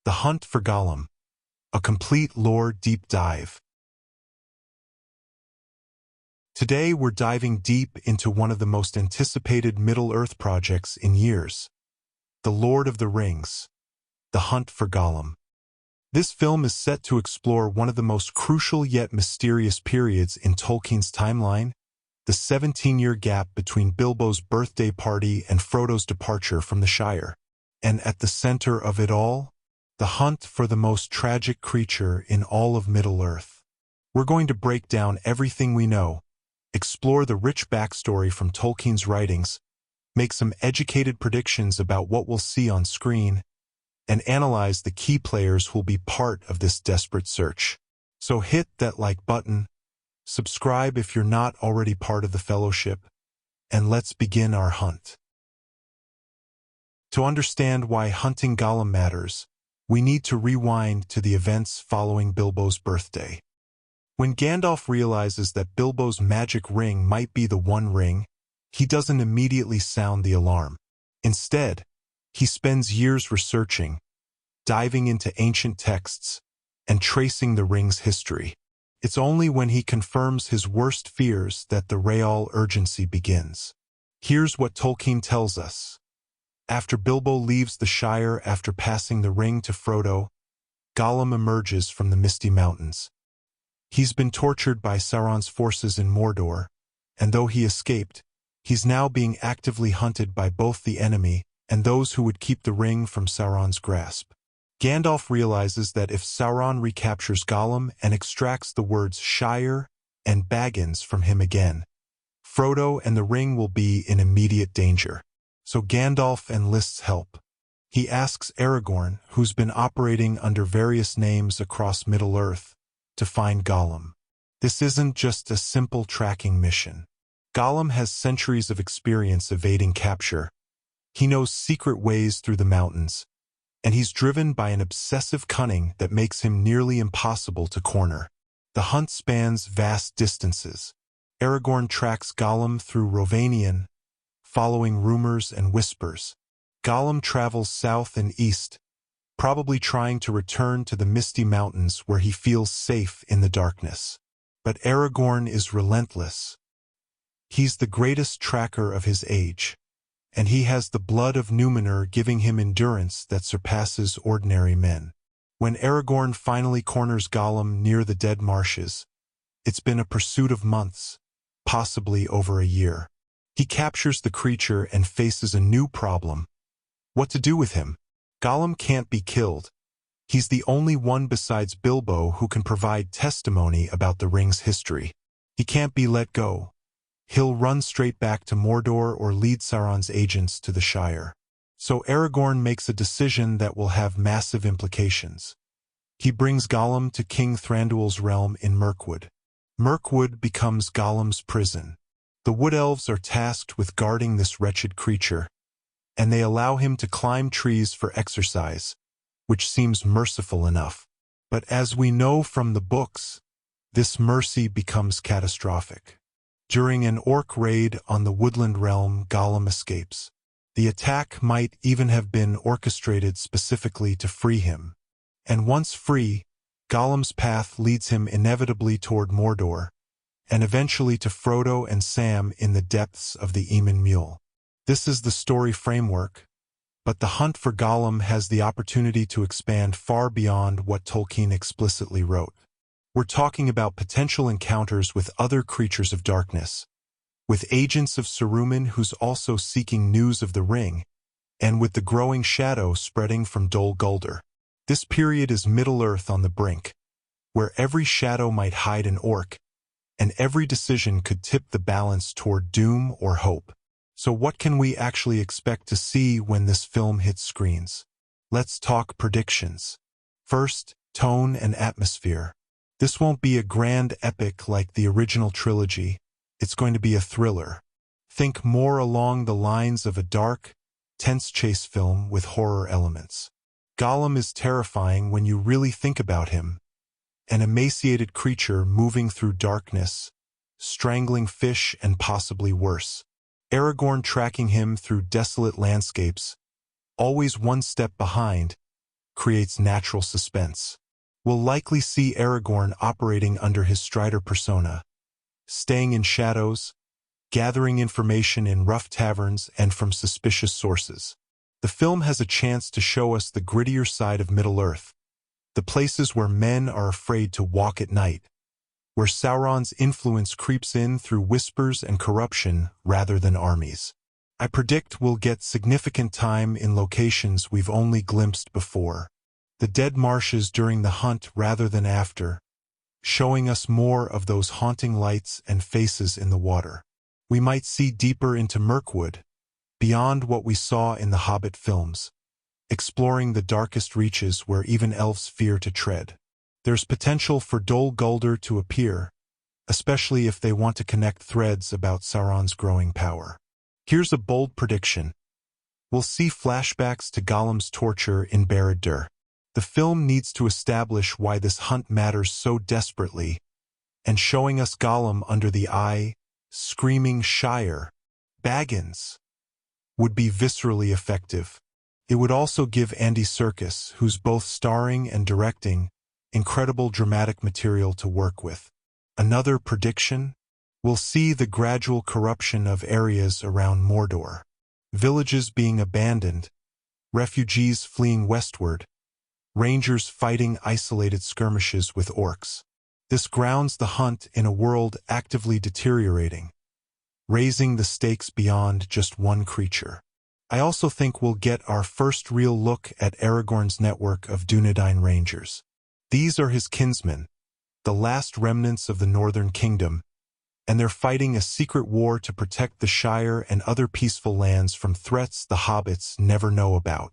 The Hunt for Gollum, a complete lore deep dive. Today we're diving deep into one of the most anticipated Middle-earth projects in years, The Lord of the Rings, The Hunt for Gollum. This film is set to explore one of the most crucial yet mysterious periods in Tolkien's timeline, the 17-year gap between Bilbo's birthday party and Frodo's departure from the Shire. And at the center of it all, the hunt for the most tragic creature in all of Middle-earth. We're going to break down everything we know, explore the rich backstory from Tolkien's writings, make some educated predictions about what we'll see on screen, and analyze the key players who'll be part of this desperate search. So hit that like button, subscribe if you're not already part of the Fellowship, and let's begin our hunt. To understand why hunting Gollum matters, we need to rewind to the events following Bilbo's birthday. When Gandalf realizes that Bilbo's magic ring might be the One Ring, he doesn't immediately sound the alarm. Instead, he spends years researching, diving into ancient texts, and tracing the ring's history. It's only when he confirms his worst fears that the real urgency begins. Here's what Tolkien tells us. After Bilbo leaves the Shire after passing the ring to Frodo, Gollum emerges from the Misty Mountains. He's been tortured by Sauron's forces in Mordor, and though he escaped, he's now being actively hunted by both the enemy and those who would keep the ring from Sauron's grasp. Gandalf realizes that if Sauron recaptures Gollum and extracts the words Shire and Baggins from him again, Frodo and the ring will be in immediate danger. So Gandalf enlists help. He asks Aragorn, who's been operating under various names across Middle-earth, to find Gollum. This isn't just a simple tracking mission. Gollum has centuries of experience evading capture. He knows secret ways through the mountains, and he's driven by an obsessive cunning that makes him nearly impossible to corner. The hunt spans vast distances. Aragorn tracks Gollum through Rovanion, following rumors and whispers. Gollum travels south and east, probably trying to return to the Misty Mountains where he feels safe in the darkness. But Aragorn is relentless. He's the greatest tracker of his age, and he has the blood of Númenor giving him endurance that surpasses ordinary men. When Aragorn finally corners Gollum near the Dead Marshes, it's been a pursuit of months, possibly over a year. He captures the creature and faces a new problem: what to do with him. Gollum can't be killed. He's the only one besides Bilbo who can provide testimony about the ring's history. He can't be let go. He'll run straight back to Mordor or lead Sauron's agents to the Shire. So Aragorn makes a decision that will have massive implications. He brings Gollum to King Thranduil's realm in Mirkwood. Mirkwood becomes Gollum's prison. The Wood Elves are tasked with guarding this wretched creature, and they allow him to climb trees for exercise, which seems merciful enough. But as we know from the books, this mercy becomes catastrophic. During an orc raid on the Woodland realm, Gollum escapes. The attack might even have been orchestrated specifically to free him. And once free, Gollum's path leads him inevitably toward Mordor, and eventually to Frodo and Sam in the depths of the Eamon Mule. This is the story framework, but the hunt for Gollum has the opportunity to expand far beyond what Tolkien explicitly wrote. We're talking about potential encounters with other creatures of darkness, with agents of Saruman who's also seeking news of the ring, and with the growing shadow spreading from Dol Guldur. This period is Middle-earth on the brink, where every shadow might hide an orc, and every decision could tip the balance toward doom or hope. So what can we actually expect to see when this film hits screens? Let's talk predictions. First, tone and atmosphere. This won't be a grand epic like the original trilogy. It's going to be a thriller. Think more along the lines of a dark, tense chase film with horror elements. Gollum is terrifying when you really think about him. An emaciated creature moving through darkness, strangling fish and possibly worse. Aragorn tracking him through desolate landscapes, always one step behind, creates natural suspense. We'll likely see Aragorn operating under his Strider persona, staying in shadows, gathering information in rough taverns and from suspicious sources. The film has a chance to show us the grittier side of Middle-earth, the places where men are afraid to walk at night, where Sauron's influence creeps in through whispers and corruption rather than armies. I predict we'll get significant time in locations we've only glimpsed before. The dead marshes during the hunt rather than after, showing us more of those haunting lights and faces in the water. We might see deeper into Mirkwood, beyond what we saw in the Hobbit films, exploring the darkest reaches where even elves fear to tread. There's potential for Dol Guldur to appear, especially if they want to connect threads about Sauron's growing power. Here's a bold prediction. We'll see flashbacks to Gollum's torture in Barad-dûr. The film needs to establish why this hunt matters so desperately, and showing us Gollum under the eye, screaming Shire, Baggins, would be viscerally effective. It would also give Andy Serkis, who's both starring and directing, incredible dramatic material to work with. Another prediction? We'll see the gradual corruption of areas around Mordor. Villages being abandoned, refugees fleeing westward, rangers fighting isolated skirmishes with orcs. This grounds the hunt in a world actively deteriorating, raising the stakes beyond just one creature. I also think we'll get our first real look at Aragorn's network of Dunedain rangers. These are his kinsmen, the last remnants of the Northern Kingdom, and they're fighting a secret war to protect the Shire and other peaceful lands from threats the hobbits never know about.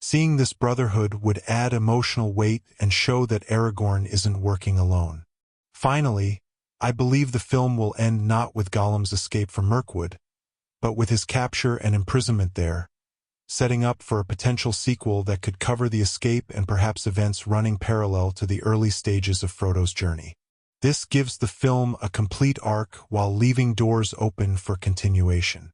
Seeing this brotherhood would add emotional weight and show that Aragorn isn't working alone. Finally, I believe the film will end not with Gollum's escape from Mirkwood, but with his capture and imprisonment there, setting up for a potential sequel that could cover the escape and perhaps events running parallel to the early stages of Frodo's journey. This gives the film a complete arc while leaving doors open for continuation.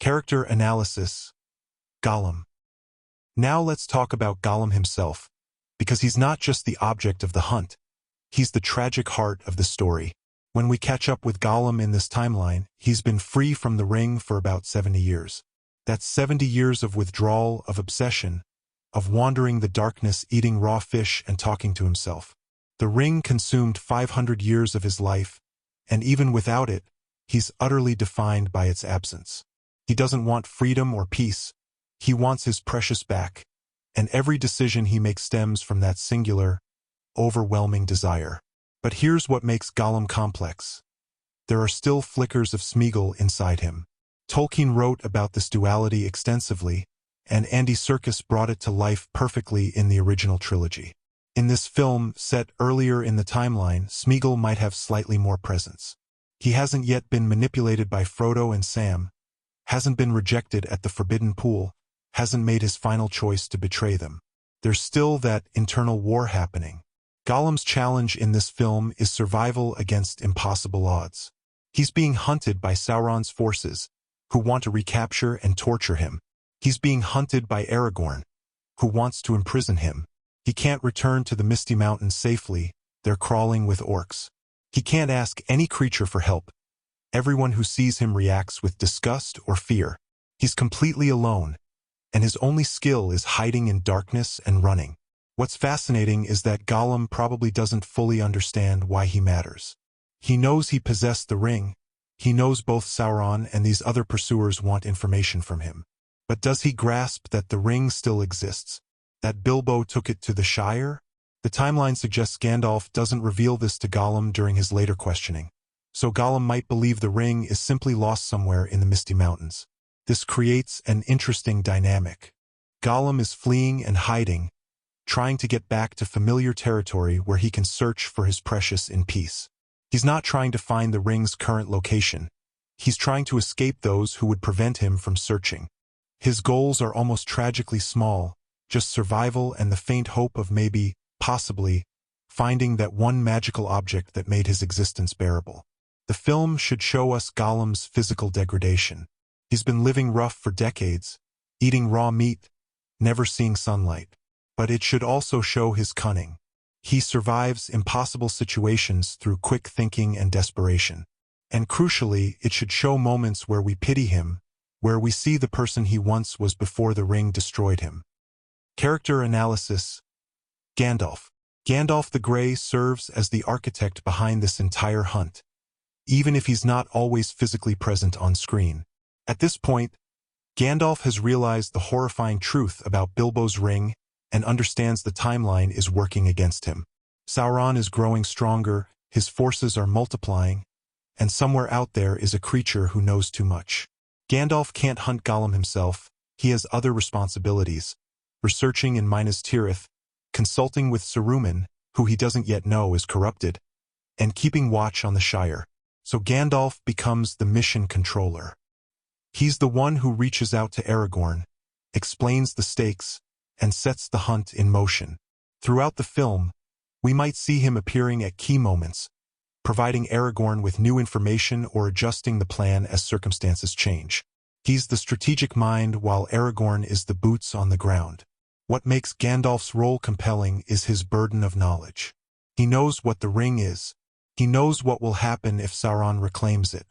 Character analysis. Gollum. Now let's talk about Gollum himself, because he's not just the object of the hunt, he's the tragic heart of the story. When we catch up with Gollum in this timeline, he's been free from the ring for about 70 years. That's 70 years of withdrawal, of obsession, of wandering the darkness, eating raw fish and talking to himself. The ring consumed 500 years of his life, and even without it, he's utterly defined by its absence. He doesn't want freedom or peace. He wants his precious back, and every decision he makes stems from that singular, overwhelming desire. But here's what makes Gollum complex. There are still flickers of Smeagol inside him. Tolkien wrote about this duality extensively, and Andy Serkis brought it to life perfectly in the original trilogy. In this film, set earlier in the timeline, Smeagol might have slightly more presence. He hasn't yet been manipulated by Frodo and Sam, hasn't been rejected at the Forbidden Pool, hasn't made his final choice to betray them. There's still that internal war happening. Gollum's challenge in this film is survival against impossible odds. He's being hunted by Sauron's forces, who want to recapture and torture him. He's being hunted by Aragorn, who wants to imprison him. He can't return to the Misty Mountains safely, they're crawling with orcs. He can't ask any creature for help. Everyone who sees him reacts with disgust or fear. He's completely alone, and his only skill is hiding in darkness and running. What's fascinating is that Gollum probably doesn't fully understand why he matters. He knows he possessed the ring. He knows both Sauron and these other pursuers want information from him. But does he grasp that the ring still exists? That Bilbo took it to the Shire? The timeline suggests Gandalf doesn't reveal this to Gollum during his later questioning. So Gollum might believe the ring is simply lost somewhere in the Misty Mountains. This creates an interesting dynamic. Gollum is fleeing and hiding, trying to get back to familiar territory where he can search for his precious in peace. He's not trying to find the ring's current location. He's trying to escape those who would prevent him from searching. His goals are almost tragically small, just survival and the faint hope of maybe, possibly, finding that one magical object that made his existence bearable. The film should show us Gollum's physical degradation. He's been living rough for decades, eating raw meat, never seeing sunlight. But it should also show his cunning. He survives impossible situations through quick thinking and desperation. And crucially, it should show moments where we pity him, where we see the person he once was before the ring destroyed him. Character analysis. Gandalf. Gandalf the Grey serves as the architect behind this entire hunt, even if he's not always physically present on screen. At this point, Gandalf has realized the horrifying truth about Bilbo's ring and understands the timeline is working against him. Sauron is growing stronger, his forces are multiplying, and somewhere out there is a creature who knows too much. Gandalf can't hunt Gollum himself. He has other responsibilities, researching in Minas Tirith, consulting with Saruman, who he doesn't yet know is corrupted, and keeping watch on the Shire. So Gandalf becomes the mission controller. He's the one who reaches out to Aragorn, explains the stakes, and sets the hunt in motion. Throughout the film, we might see him appearing at key moments, providing Aragorn with new information or adjusting the plan as circumstances change. He's the strategic mind while Aragorn is the boots on the ground. What makes Gandalf's role compelling is his burden of knowledge. He knows what the ring is. He knows what will happen if Sauron reclaims it.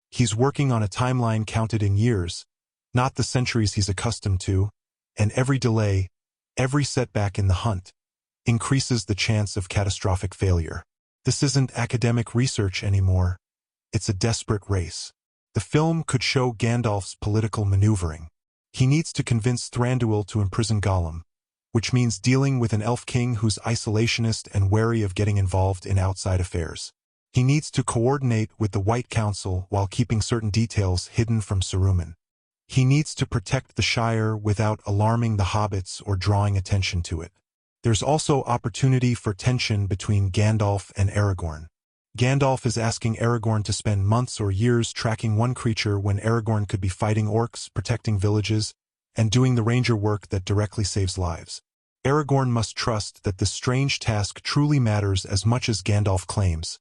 He's working on a timeline counted in years, not the centuries he's accustomed to, and every delay, every setback in the hunt, increases the chance of catastrophic failure. This isn't academic research anymore. It's a desperate race. The film could show Gandalf's political maneuvering. He needs to convince Thranduil to imprison Gollum, which means dealing with an elf king who's isolationist and wary of getting involved in outside affairs. He needs to coordinate with the White Council while keeping certain details hidden from Saruman. He needs to protect the Shire without alarming the hobbits or drawing attention to it. There's also opportunity for tension between Gandalf and Aragorn. Gandalf is asking Aragorn to spend months or years tracking one creature when Aragorn could be fighting orcs, protecting villages, and doing the ranger work that directly saves lives. Aragorn must trust that this strange task truly matters as much as Gandalf claims,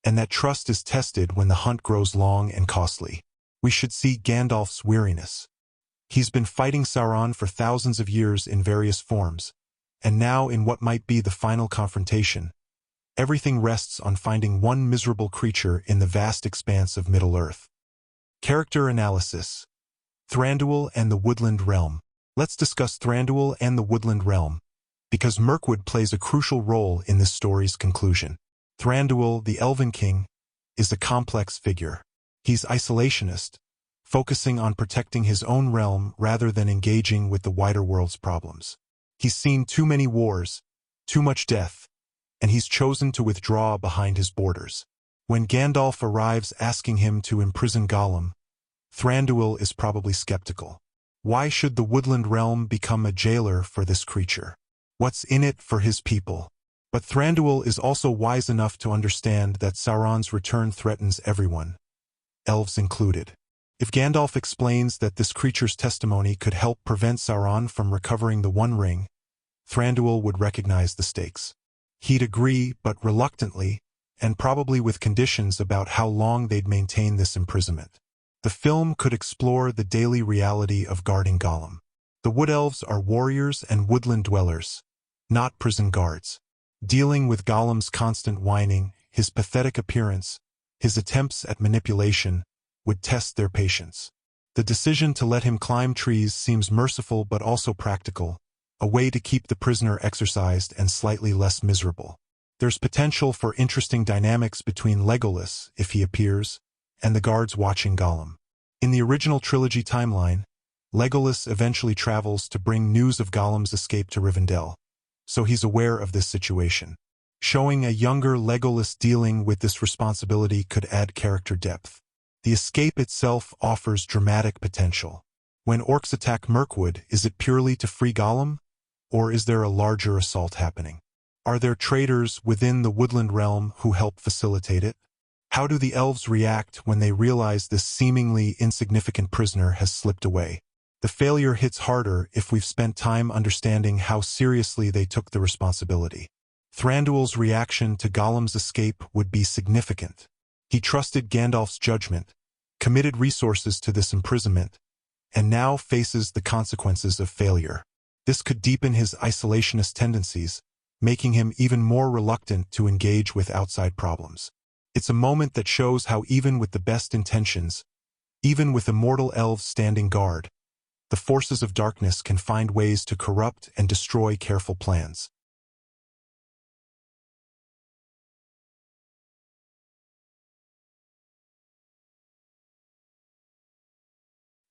and that trust is tested when the hunt grows long and costly. We should see Gandalf's weariness. He's been fighting Sauron for thousands of years in various forms, and now in what might be the final confrontation, everything rests on finding one miserable creature in the vast expanse of Middle-earth. Character analysis. Thranduil and the Woodland Realm. Let's discuss Thranduil and the Woodland Realm, because Mirkwood plays a crucial role in this story's conclusion. Thranduil, the Elven King, is a complex figure. He's isolationist, focusing on protecting his own realm rather than engaging with the wider world's problems. He's seen too many wars, too much death, and he's chosen to withdraw behind his borders. When Gandalf arrives asking him to imprison Gollum, Thranduil is probably skeptical. Why should the Woodland Realm become a jailer for this creature? What's in it for his people? But Thranduil is also wise enough to understand that Sauron's return threatens everyone, elves included. If Gandalf explains that this creature's testimony could help prevent Sauron from recovering the One Ring, Thranduil would recognize the stakes. He'd agree, but reluctantly, and probably with conditions about how long they'd maintain this imprisonment. The film could explore the daily reality of guarding Gollum. The Wood Elves are warriors and woodland dwellers, not prison guards. Dealing with Gollum's constant whining, his pathetic appearance, his attempts at manipulation, would test their patience. The decision to let him climb trees seems merciful but also practical, a way to keep the prisoner exercised and slightly less miserable. There's potential for interesting dynamics between Legolas, if he appears, and the guards watching Gollum. In the original trilogy timeline, Legolas eventually travels to bring news of Gollum's escape to Rivendell, so he's aware of this situation. Showing a younger Legolas dealing with this responsibility could add character depth. The escape itself offers dramatic potential. When orcs attack Mirkwood, is it purely to free Gollum, or is there a larger assault happening? Are there traitors within the Woodland Realm who help facilitate it? How do the elves react when they realize this seemingly insignificant prisoner has slipped away? The failure hits harder if we've spent time understanding how seriously they took the responsibility. Thranduil's reaction to Gollum's escape would be significant. He trusted Gandalf's judgment, committed resources to this imprisonment, and now faces the consequences of failure. This could deepen his isolationist tendencies, making him even more reluctant to engage with outside problems. It's a moment that shows how even with the best intentions, even with immortal elves standing guard, the forces of darkness can find ways to corrupt and destroy careful plans.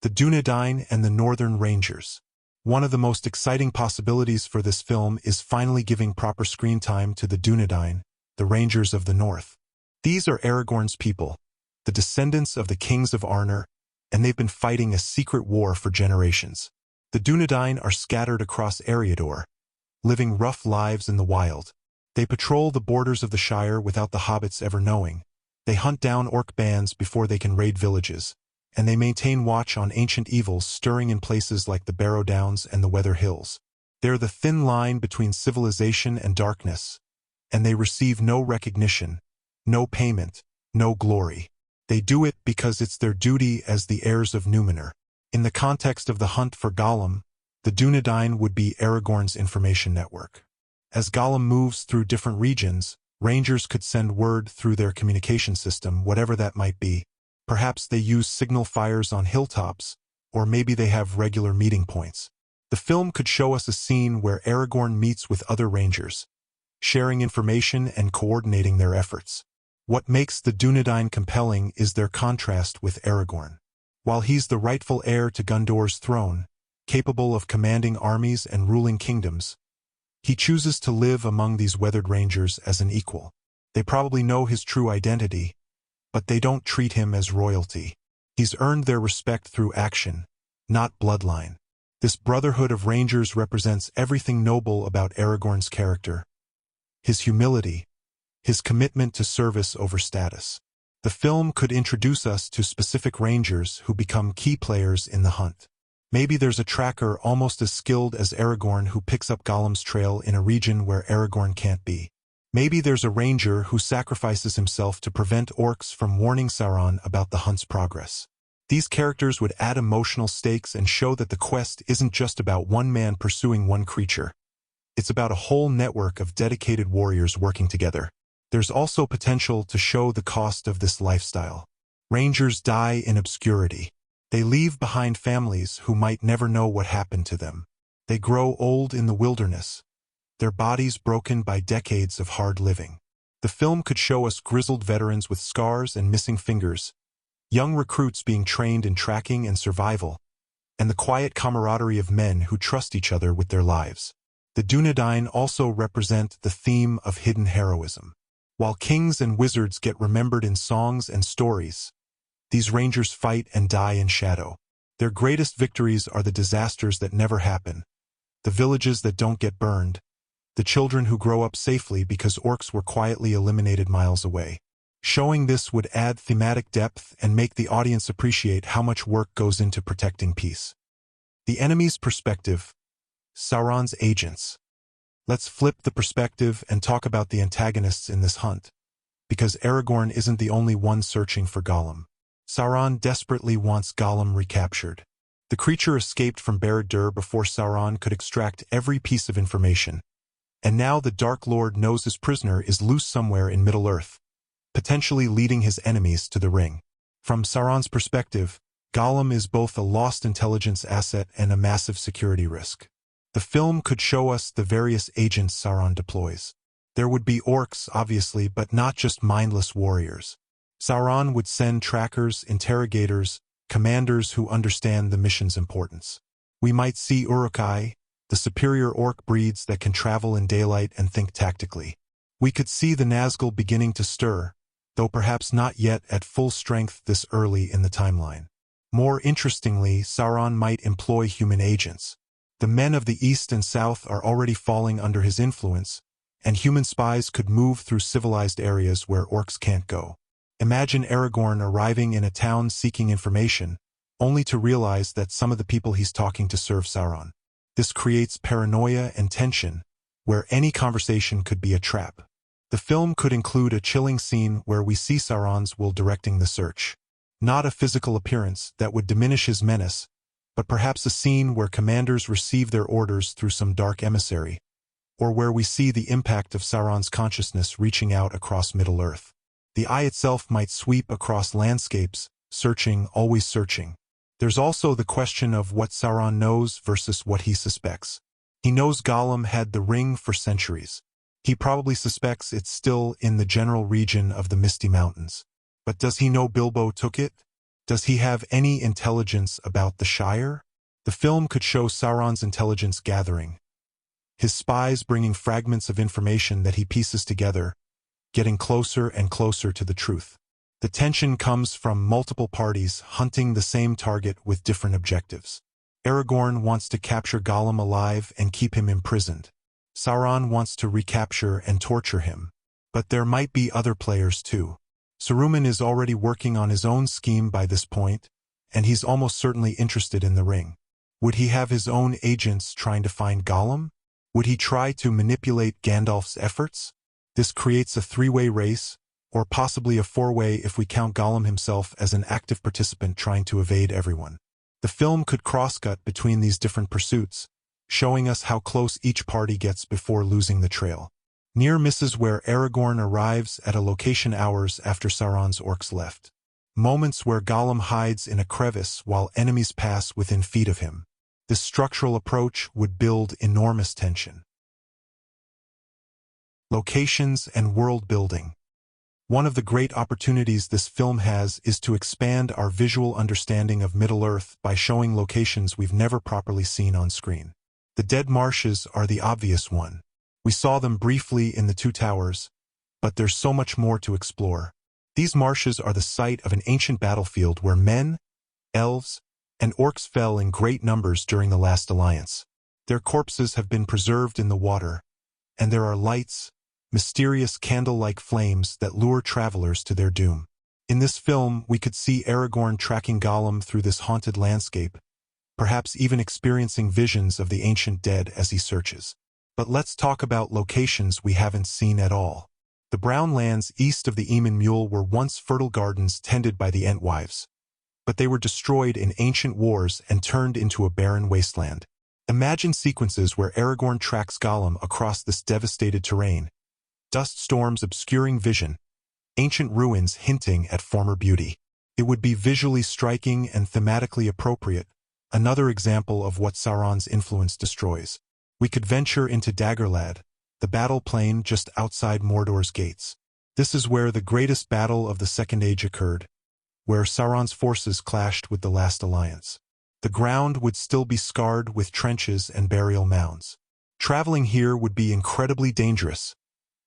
The Dunedain and the Northern Rangers. One of the most exciting possibilities for this film is finally giving proper screen time to the Dunedain, the Rangers of the North. These are Aragorn's people, the descendants of the kings of Arnor, and they've been fighting a secret war for generations. The Dunedain are scattered across Eriador, living rough lives in the wild. They patrol the borders of the Shire without the hobbits ever knowing. They hunt down orc bands before they can raid villages, and they maintain watch on ancient evils stirring in places like the Barrow Downs and the Weather Hills. They're the thin line between civilization and darkness, and they receive no recognition, no payment, no glory. They do it because it's their duty as the heirs of Númenor. In the context of the hunt for Gollum, the Dunedain would be Aragorn's information network. As Gollum moves through different regions, rangers could send word through their communication system, whatever that might be. Perhaps they use signal fires on hilltops, or maybe they have regular meeting points. The film could show us a scene where Aragorn meets with other rangers, sharing information and coordinating their efforts. What makes the Dunedain compelling is their contrast with Aragorn. While he's the rightful heir to Gondor's throne, capable of commanding armies and ruling kingdoms, he chooses to live among these weathered rangers as an equal. They probably know his true identity, but they don't treat him as royalty. He's earned their respect through action, not bloodline. This brotherhood of rangers represents everything noble about Aragorn's character: his humility, his commitment to service over status. The film could introduce us to specific rangers who become key players in the hunt. Maybe there's a tracker almost as skilled as Aragorn who picks up Gollum's trail in a region where Aragorn can't be. Maybe there's a ranger who sacrifices himself to prevent orcs from warning Sauron about the hunt's progress. These characters would add emotional stakes and show that the quest isn't just about one man pursuing one creature. It's about a whole network of dedicated warriors working together. There's also potential to show the cost of this lifestyle. Rangers die in obscurity. They leave behind families who might never know what happened to them. They grow old in the wilderness, their bodies broken by decades of hard living. The film could show us grizzled veterans with scars and missing fingers, young recruits being trained in tracking and survival, and the quiet camaraderie of men who trust each other with their lives. The Dunedain also represent the theme of hidden heroism. While kings and wizards get remembered in songs and stories, these rangers fight and die in shadow. Their greatest victories are the disasters that never happen, the villages that don't get burned, the children who grow up safely because orcs were quietly eliminated miles away. Showing this would add thematic depth and make the audience appreciate how much work goes into protecting peace. The enemy's perspective. Sauron's agents. Let's flip the perspective and talk about the antagonists in this hunt, because Aragorn isn't the only one searching for Gollum. Sauron desperately wants Gollum recaptured. The creature escaped from Barad-dûr before Sauron could extract every piece of information, and now the Dark Lord knows his prisoner is loose somewhere in Middle-earth, potentially leading his enemies to the ring. From Sauron's perspective, Gollum is both a lost intelligence asset and a massive security risk. The film could show us the various agents Sauron deploys. There would be orcs, obviously, but not just mindless warriors. Sauron would send trackers, interrogators, commanders who understand the mission's importance. We might see Uruk-hai, the superior orc breeds that can travel in daylight and think tactically. We could see the Nazgul beginning to stir, though perhaps not yet at full strength this early in the timeline. More interestingly, Sauron might employ human agents. The men of the East and South are already falling under his influence, and human spies could move through civilized areas where orcs can't go. Imagine Aragorn arriving in a town seeking information, only to realize that some of the people he's talking to serve Sauron. This creates paranoia and tension, where any conversation could be a trap. The film could include a chilling scene where we see Sauron's will directing the search. Not a physical appearance that would diminish his menace, but perhaps a scene where commanders receive their orders through some dark emissary, or where we see the impact of Sauron's consciousness reaching out across Middle-earth. The eye itself might sweep across landscapes, searching, always searching. There's also the question of what Sauron knows versus what he suspects. He knows Gollum had the ring for centuries. He probably suspects it's still in the general region of the Misty Mountains. But does he know Bilbo took it? Does he have any intelligence about the Shire? The film could show Sauron's intelligence gathering, his spies bringing fragments of information that he pieces together, getting closer and closer to the truth. The tension comes from multiple parties hunting the same target with different objectives. Aragorn wants to capture Gollum alive and keep him imprisoned. Sauron wants to recapture and torture him. But there might be other players too. Saruman is already working on his own scheme by this point, and he's almost certainly interested in the ring. Would he have his own agents trying to find Gollum? Would he try to manipulate Gandalf's efforts? This creates a three-way race, or possibly a four-way if we count Gollum himself as an active participant trying to evade everyone. The film could cross-cut between these different pursuits, showing us how close each party gets before losing the trail. Near misses where Aragorn arrives at a location hours after Sauron's orcs left. Moments where Gollum hides in a crevice while enemies pass within feet of him. This structural approach would build enormous tension. Locations and world building. One of the great opportunities this film has is to expand our visual understanding of Middle-earth by showing locations we've never properly seen on screen. The Dead Marshes are the obvious one. We saw them briefly in the Two Towers, but there's so much more to explore. These marshes are the site of an ancient battlefield where men, elves, and orcs fell in great numbers during the last alliance. Their corpses have been preserved in the water, and there are lights, mysterious candle-like flames that lure travelers to their doom. In this film, we could see Aragorn tracking Gollum through this haunted landscape, perhaps even experiencing visions of the ancient dead as he searches. But let's talk about locations we haven't seen at all. The brown lands east of the Eamon Mule were once fertile gardens tended by the Entwives, but they were destroyed in ancient wars and turned into a barren wasteland. Imagine sequences where Aragorn tracks Gollum across this devastated terrain, dust storms obscuring vision, ancient ruins hinting at former beauty. It would be visually striking and thematically appropriate, another example of what Sauron's influence destroys. We could venture into Dagorlad, the battle plain just outside Mordor's gates. This is where the greatest battle of the Second Age occurred, where Sauron's forces clashed with the last alliance. The ground would still be scarred with trenches and burial mounds. Traveling here would be incredibly dangerous,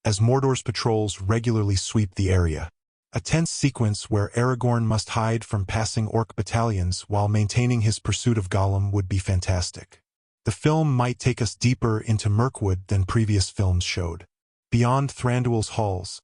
as Mordor's patrols regularly sweep the area. A tense sequence where Aragorn must hide from passing orc battalions while maintaining his pursuit of Gollum would be fantastic. The film might take us deeper into Mirkwood than previous films showed. Beyond Thranduil's halls,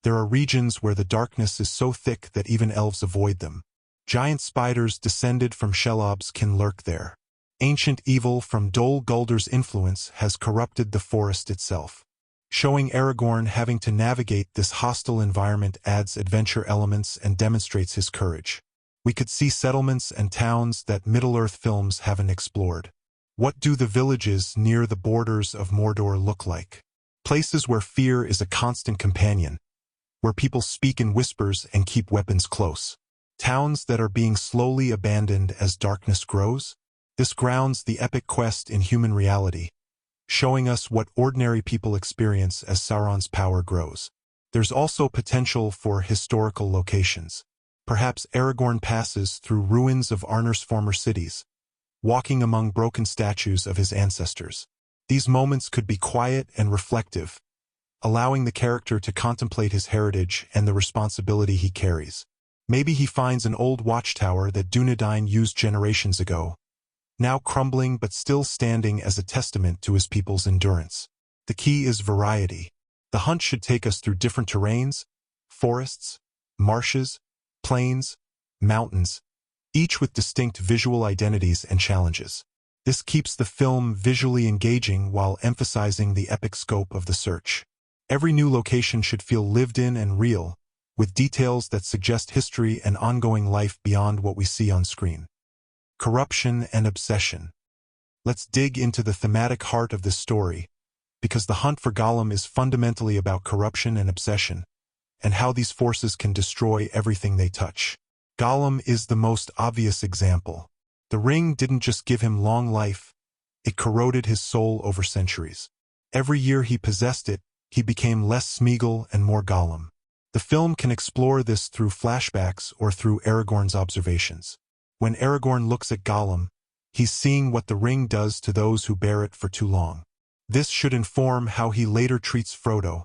there are regions where the darkness is so thick that even elves avoid them. Giant spiders descended from Shelobs can lurk there. Ancient evil from Dol Guldar's influence has corrupted the forest itself. Showing Aragorn having to navigate this hostile environment adds adventure elements and demonstrates his courage. We could see settlements and towns that Middle-earth films haven't explored. What do the villages near the borders of Mordor look like? Places where fear is a constant companion, where people speak in whispers and keep weapons close. Towns that are being slowly abandoned as darkness grows? This grounds the epic quest in human reality, showing us what ordinary people experience as Sauron's power grows. There's also potential for historical locations. Perhaps Aragorn passes through ruins of Arnor's former cities, walking among broken statues of his ancestors. These moments could be quiet and reflective, allowing the character to contemplate his heritage and the responsibility he carries. Maybe he finds an old watchtower that Dunedain used generations ago, now crumbling but still standing as a testament to his people's endurance. The key is variety. The hunt should take us through different terrains, forests, marshes, plains, mountains, each with distinct visual identities and challenges. This keeps the film visually engaging while emphasizing the epic scope of the search. Every new location should feel lived in and real, with details that suggest history and ongoing life beyond what we see on screen. Corruption and obsession. Let's dig into the thematic heart of this story, because the hunt for Gollum is fundamentally about corruption and obsession, and how these forces can destroy everything they touch. Gollum is the most obvious example. The ring didn't just give him long life, it corroded his soul over centuries. Every year he possessed it, he became less Smeagol and more Gollum. The film can explore this through flashbacks or through Aragorn's observations. When Aragorn looks at Gollum, he's seeing what the ring does to those who bear it for too long. This should inform how he later treats Frodo,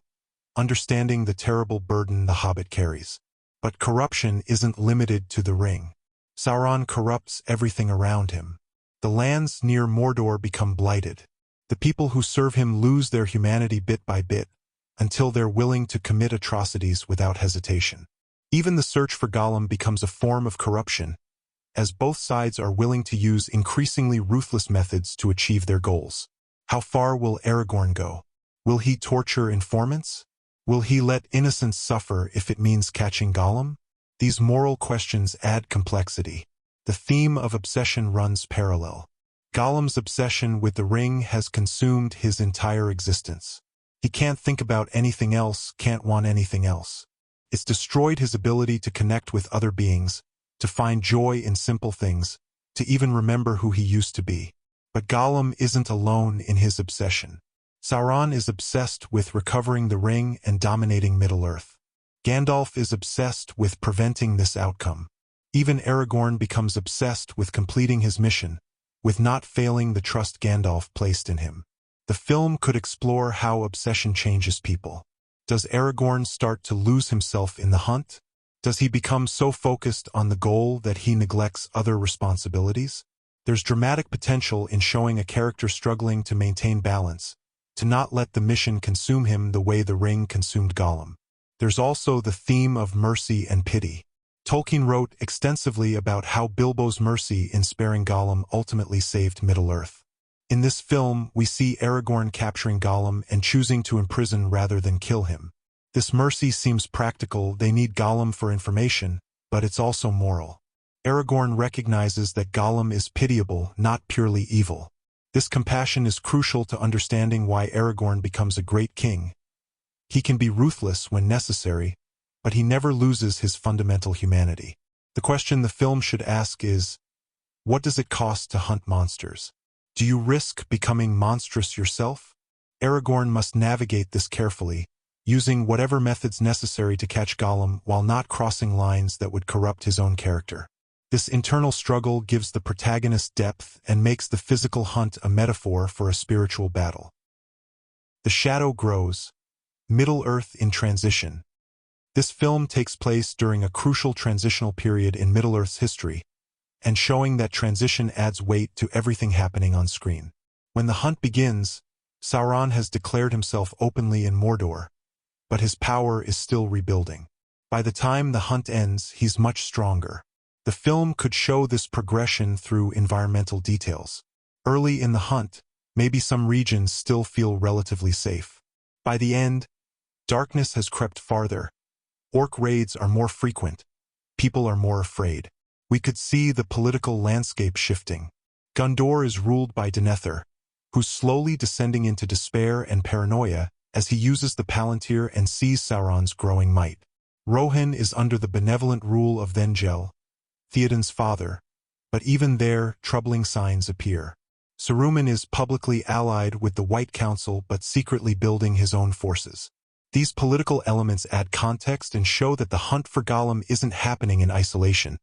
understanding the terrible burden the Hobbit carries. But corruption isn't limited to the ring. Sauron corrupts everything around him. The lands near Mordor become blighted. The people who serve him lose their humanity bit by bit, until they're willing to commit atrocities without hesitation. Even the search for Gollum becomes a form of corruption, as both sides are willing to use increasingly ruthless methods to achieve their goals. How far will Aragorn go? Will he torture informants? Will he let innocents suffer if it means catching Gollum? These moral questions add complexity. The theme of obsession runs parallel. Gollum's obsession with the ring has consumed his entire existence. He can't think about anything else, can't want anything else. It's destroyed his ability to connect with other beings, to find joy in simple things, to even remember who he used to be. But Gollum isn't alone in his obsession. Sauron is obsessed with recovering the ring and dominating Middle-earth. Gandalf is obsessed with preventing this outcome. Even Aragorn becomes obsessed with completing his mission, with not failing the trust Gandalf placed in him. The film could explore how obsession changes people. Does Aragorn start to lose himself in the hunt? Does he become so focused on the goal that he neglects other responsibilities? There's dramatic potential in showing a character struggling to maintain balance, to not let the mission consume him the way the ring consumed Gollum. There's also the theme of mercy and pity. Tolkien wrote extensively about how Bilbo's mercy in sparing Gollum ultimately saved Middle-earth. In this film, we see Aragorn capturing Gollum and choosing to imprison rather than kill him. This mercy seems practical, they need Gollum for information, but it's also moral. Aragorn recognizes that Gollum is pitiable, not purely evil. This compassion is crucial to understanding why Aragorn becomes a great king. He can be ruthless when necessary, but he never loses his fundamental humanity. The question the film should ask is, what does it cost to hunt monsters? Do you risk becoming monstrous yourself? Aragorn must navigate this carefully, using whatever methods necessary to catch Gollum while not crossing lines that would corrupt his own character. This internal struggle gives the protagonist depth and makes the physical hunt a metaphor for a spiritual battle. The shadow grows. Middle-earth in transition. This film takes place during a crucial transitional period in Middle-earth's history, and showing that transition adds weight to everything happening on screen. When the hunt begins, Sauron has declared himself openly in Mordor, but his power is still rebuilding. By the time the hunt ends, he's much stronger. The film could show this progression through environmental details. Early in the hunt, maybe some regions still feel relatively safe. By the end, darkness has crept farther. Orc raids are more frequent. People are more afraid. We could see the political landscape shifting. Gondor is ruled by Denethor, who's slowly descending into despair and paranoia as he uses the Palantir and sees Sauron's growing might. Rohan is under the benevolent rule of Thengel, Theoden's father, but even there, troubling signs appear. Saruman is publicly allied with the White Council but secretly building his own forces. These political elements add context and show that the hunt for Gollum isn't happening in isolation.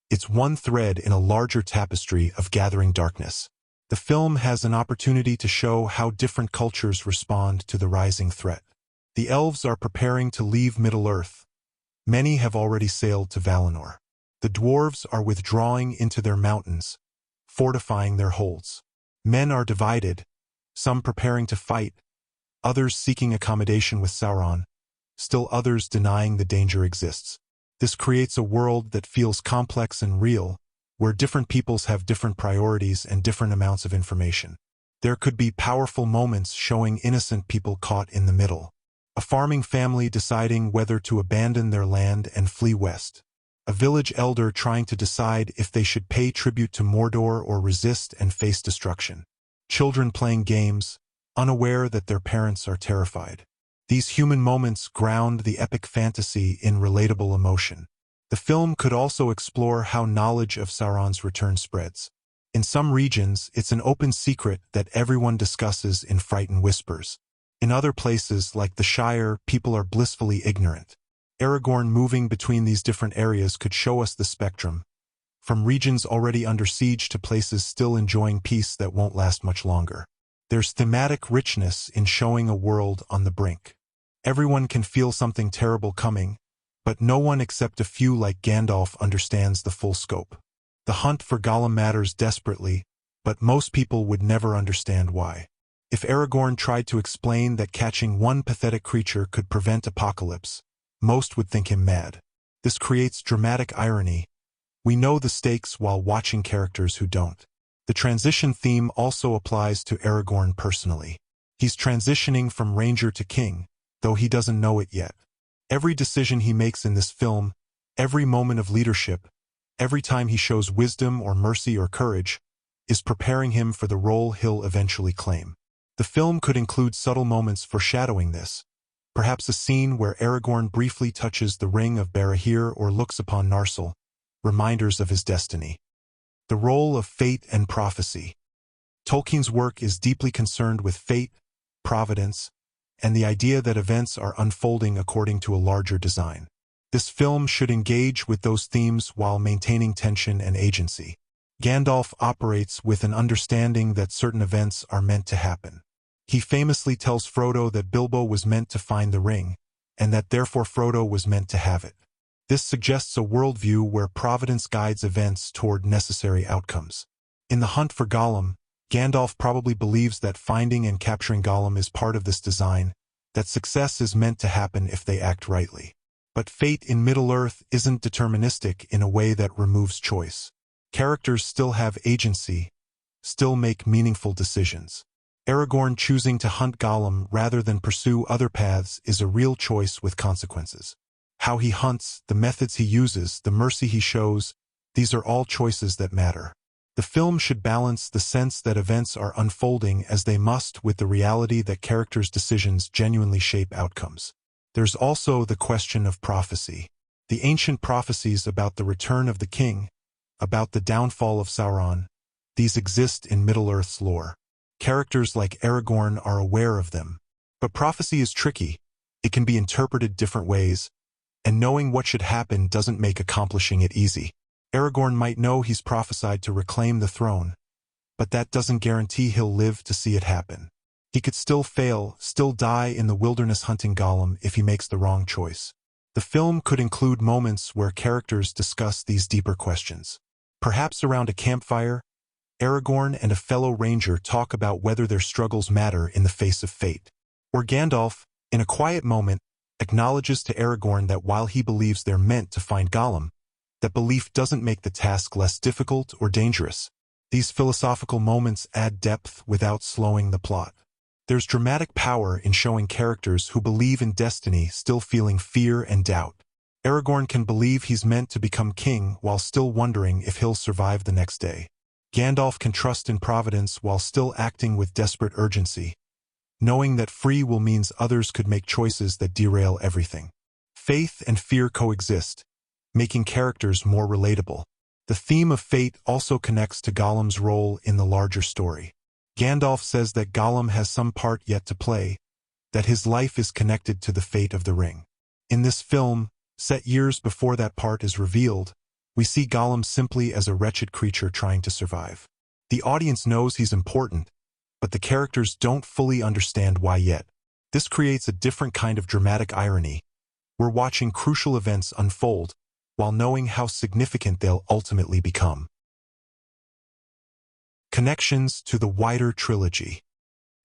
It's one thread in a larger tapestry of gathering darkness. The film has an opportunity to show how different cultures respond to the rising threat. The elves are preparing to leave Middle-earth. Many have already sailed to Valinor. The dwarves are withdrawing into their mountains, fortifying their holds. Men are divided, some preparing to fight, others seeking accommodation with Sauron, still others denying the danger exists. This creates a world that feels complex and real, where different peoples have different priorities and different amounts of information. There could be powerful moments showing innocent people caught in the middle. A farming family deciding whether to abandon their land and flee west. A village elder trying to decide if they should pay tribute to Mordor or resist and face destruction. Children playing games, unaware that their parents are terrified. These human moments ground the epic fantasy in relatable emotion. The film could also explore how knowledge of Sauron's return spreads. In some regions, it's an open secret that everyone discusses in frightened whispers. In other places, like the Shire, people are blissfully ignorant. Aragorn moving between these different areas could show us the spectrum, from regions already under siege to places still enjoying peace that won't last much longer. There's thematic richness in showing a world on the brink. Everyone can feel something terrible coming, but no one except a few like Gandalf understands the full scope. The hunt for Gollum matters desperately, but most people would never understand why. If Aragorn tried to explain that catching one pathetic creature could prevent apocalypse, most would think him mad. This creates dramatic irony. We know the stakes while watching characters who don't. The transition theme also applies to Aragorn personally. He's transitioning from ranger to king, though he doesn't know it yet. Every decision he makes in this film, every moment of leadership, every time he shows wisdom or mercy or courage, is preparing him for the role he'll eventually claim. The film could include subtle moments foreshadowing this, perhaps a scene where Aragorn briefly touches the ring of Barahir or looks upon Narsil, reminders of his destiny. The role of fate and prophecy. Tolkien's work is deeply concerned with fate, providence, and the idea that events are unfolding according to a larger design. This film should engage with those themes while maintaining tension and agency. Gandalf operates with an understanding that certain events are meant to happen. He famously tells Frodo that Bilbo was meant to find the ring, and that therefore Frodo was meant to have it. This suggests a worldview where providence guides events toward necessary outcomes. In the hunt for Gollum, Gandalf probably believes that finding and capturing Gollum is part of this design, that success is meant to happen if they act rightly. But fate in Middle-earth isn't deterministic in a way that removes choice. Characters still have agency, still make meaningful decisions. Aragorn choosing to hunt Gollum rather than pursue other paths is a real choice with consequences. How he hunts, the methods he uses, the mercy he shows, these are all choices that matter. The film should balance the sense that events are unfolding as they must with the reality that characters' decisions genuinely shape outcomes. There's also the question of prophecy. The ancient prophecies about the return of the king, about the downfall of Sauron, these exist in Middle-earth's lore. Characters like Aragorn are aware of them. But prophecy is tricky. It can be interpreted different ways, and knowing what should happen doesn't make accomplishing it easy. Aragorn might know he's prophesied to reclaim the throne, but that doesn't guarantee he'll live to see it happen. He could still fail, still die in the wilderness hunting Gollum if he makes the wrong choice. The film could include moments where characters discuss these deeper questions. Perhaps around a campfire, Aragorn and a fellow ranger talk about whether their struggles matter in the face of fate. Or Gandalf, in a quiet moment, acknowledges to Aragorn that while he believes they're meant to find Gollum, that belief doesn't make the task less difficult or dangerous. These philosophical moments add depth without slowing the plot. There's dramatic power in showing characters who believe in destiny still feeling fear and doubt. Aragorn can believe he's meant to become king while still wondering if he'll survive the next day. Gandalf can trust in providence while still acting with desperate urgency, knowing that free will means others could make choices that derail everything. Faith and fear coexist, making characters more relatable. The theme of fate also connects to Gollum's role in the larger story. Gandalf says that Gollum has some part yet to play, that his life is connected to the fate of the ring. In this film, set years before that part is revealed, we see Gollum simply as a wretched creature trying to survive. The audience knows he's important, but the characters don't fully understand why yet. This creates a different kind of dramatic irony. We're watching crucial events unfold, while knowing how significant they'll ultimately become. Connections to the wider trilogy.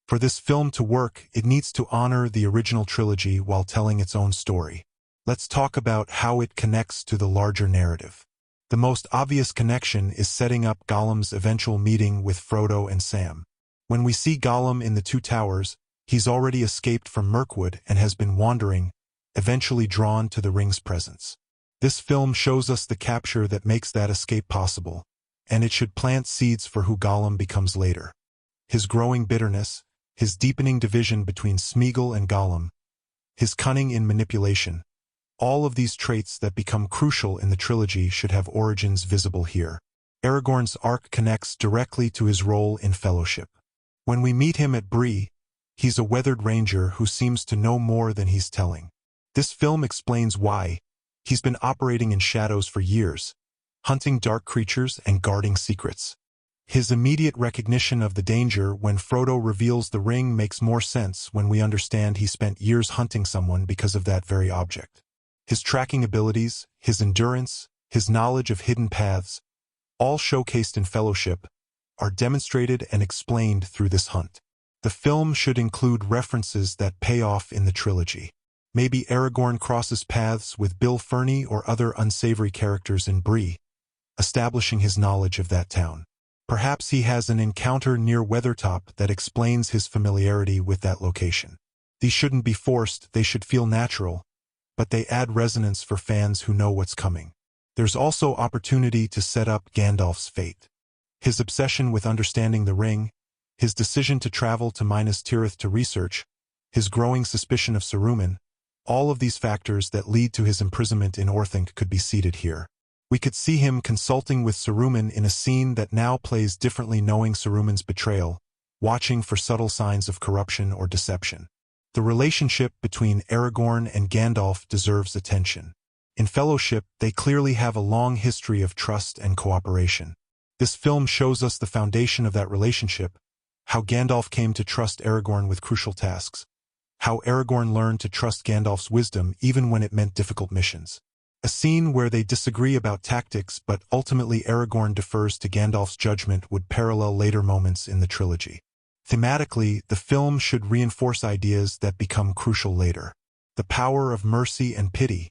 For this film to work, it needs to honor the original trilogy while telling its own story. Let's talk about how it connects to the larger narrative. The most obvious connection is setting up Gollum's eventual meeting with Frodo and Sam. When we see Gollum in the Two Towers, He's already escaped from Mirkwood and has been wandering, eventually drawn to the ring's presence. This film shows us the capture that makes that escape possible, and it should plant seeds for who Gollum becomes later. His growing bitterness, his deepening division between Smeagol and Gollum, his cunning in manipulation, all of these traits that become crucial in the trilogy should have origins visible here. Aragorn's arc connects directly to his role in Fellowship. When we meet him at Bree, he's a weathered ranger who seems to know more than he's telling. This film explains why. He's been operating in shadows for years, hunting dark creatures and guarding secrets. His immediate recognition of the danger when Frodo reveals the ring makes more sense when we understand he spent years hunting someone because of that very object. His tracking abilities, his endurance, his knowledge of hidden paths, all showcased in Fellowship, are demonstrated and explained through this hunt. The film should include references that pay off in the trilogy. Maybe Aragorn crosses paths with Bill Ferny or other unsavory characters in Bree, establishing his knowledge of that town. Perhaps he has an encounter near Weathertop that explains his familiarity with that location. These shouldn't be forced, they should feel natural, but they add resonance for fans who know what's coming. There's also opportunity to set up Gandalf's fate. His obsession with understanding the ring, his decision to travel to Minas Tirith to research, his growing suspicion of Saruman, all of these factors that lead to his imprisonment in Orthanc could be seated here. We could see him consulting with Saruman in a scene that now plays differently, knowing Saruman's betrayal, watching for subtle signs of corruption or deception. The relationship between Aragorn and Gandalf deserves attention. In Fellowship, they clearly have a long history of trust and cooperation. This film shows us the foundation of that relationship, how Gandalf came to trust Aragorn with crucial tasks, how Aragorn learned to trust Gandalf's wisdom even when it meant difficult missions. A scene where they disagree about tactics but ultimately Aragorn defers to Gandalf's judgment would parallel later moments in the trilogy. Thematically, the film should reinforce ideas that become crucial later. The power of mercy and pity,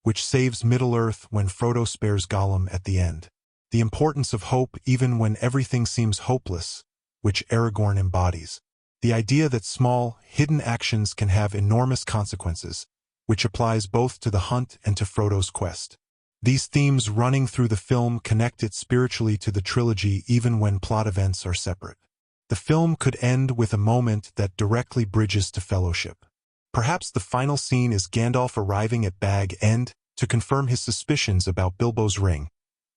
which saves Middle-earth when Frodo spares Gollum at the end. The importance of hope even when everything seems hopeless, which Aragorn embodies. The idea that small, hidden actions can have enormous consequences, which applies both to the hunt and to Frodo's quest. These themes running through the film connect it spiritually to the trilogy even when plot events are separate. The film could end with a moment that directly bridges to Fellowship. Perhaps the final scene is Gandalf arriving at Bag End to confirm his suspicions about Bilbo's ring,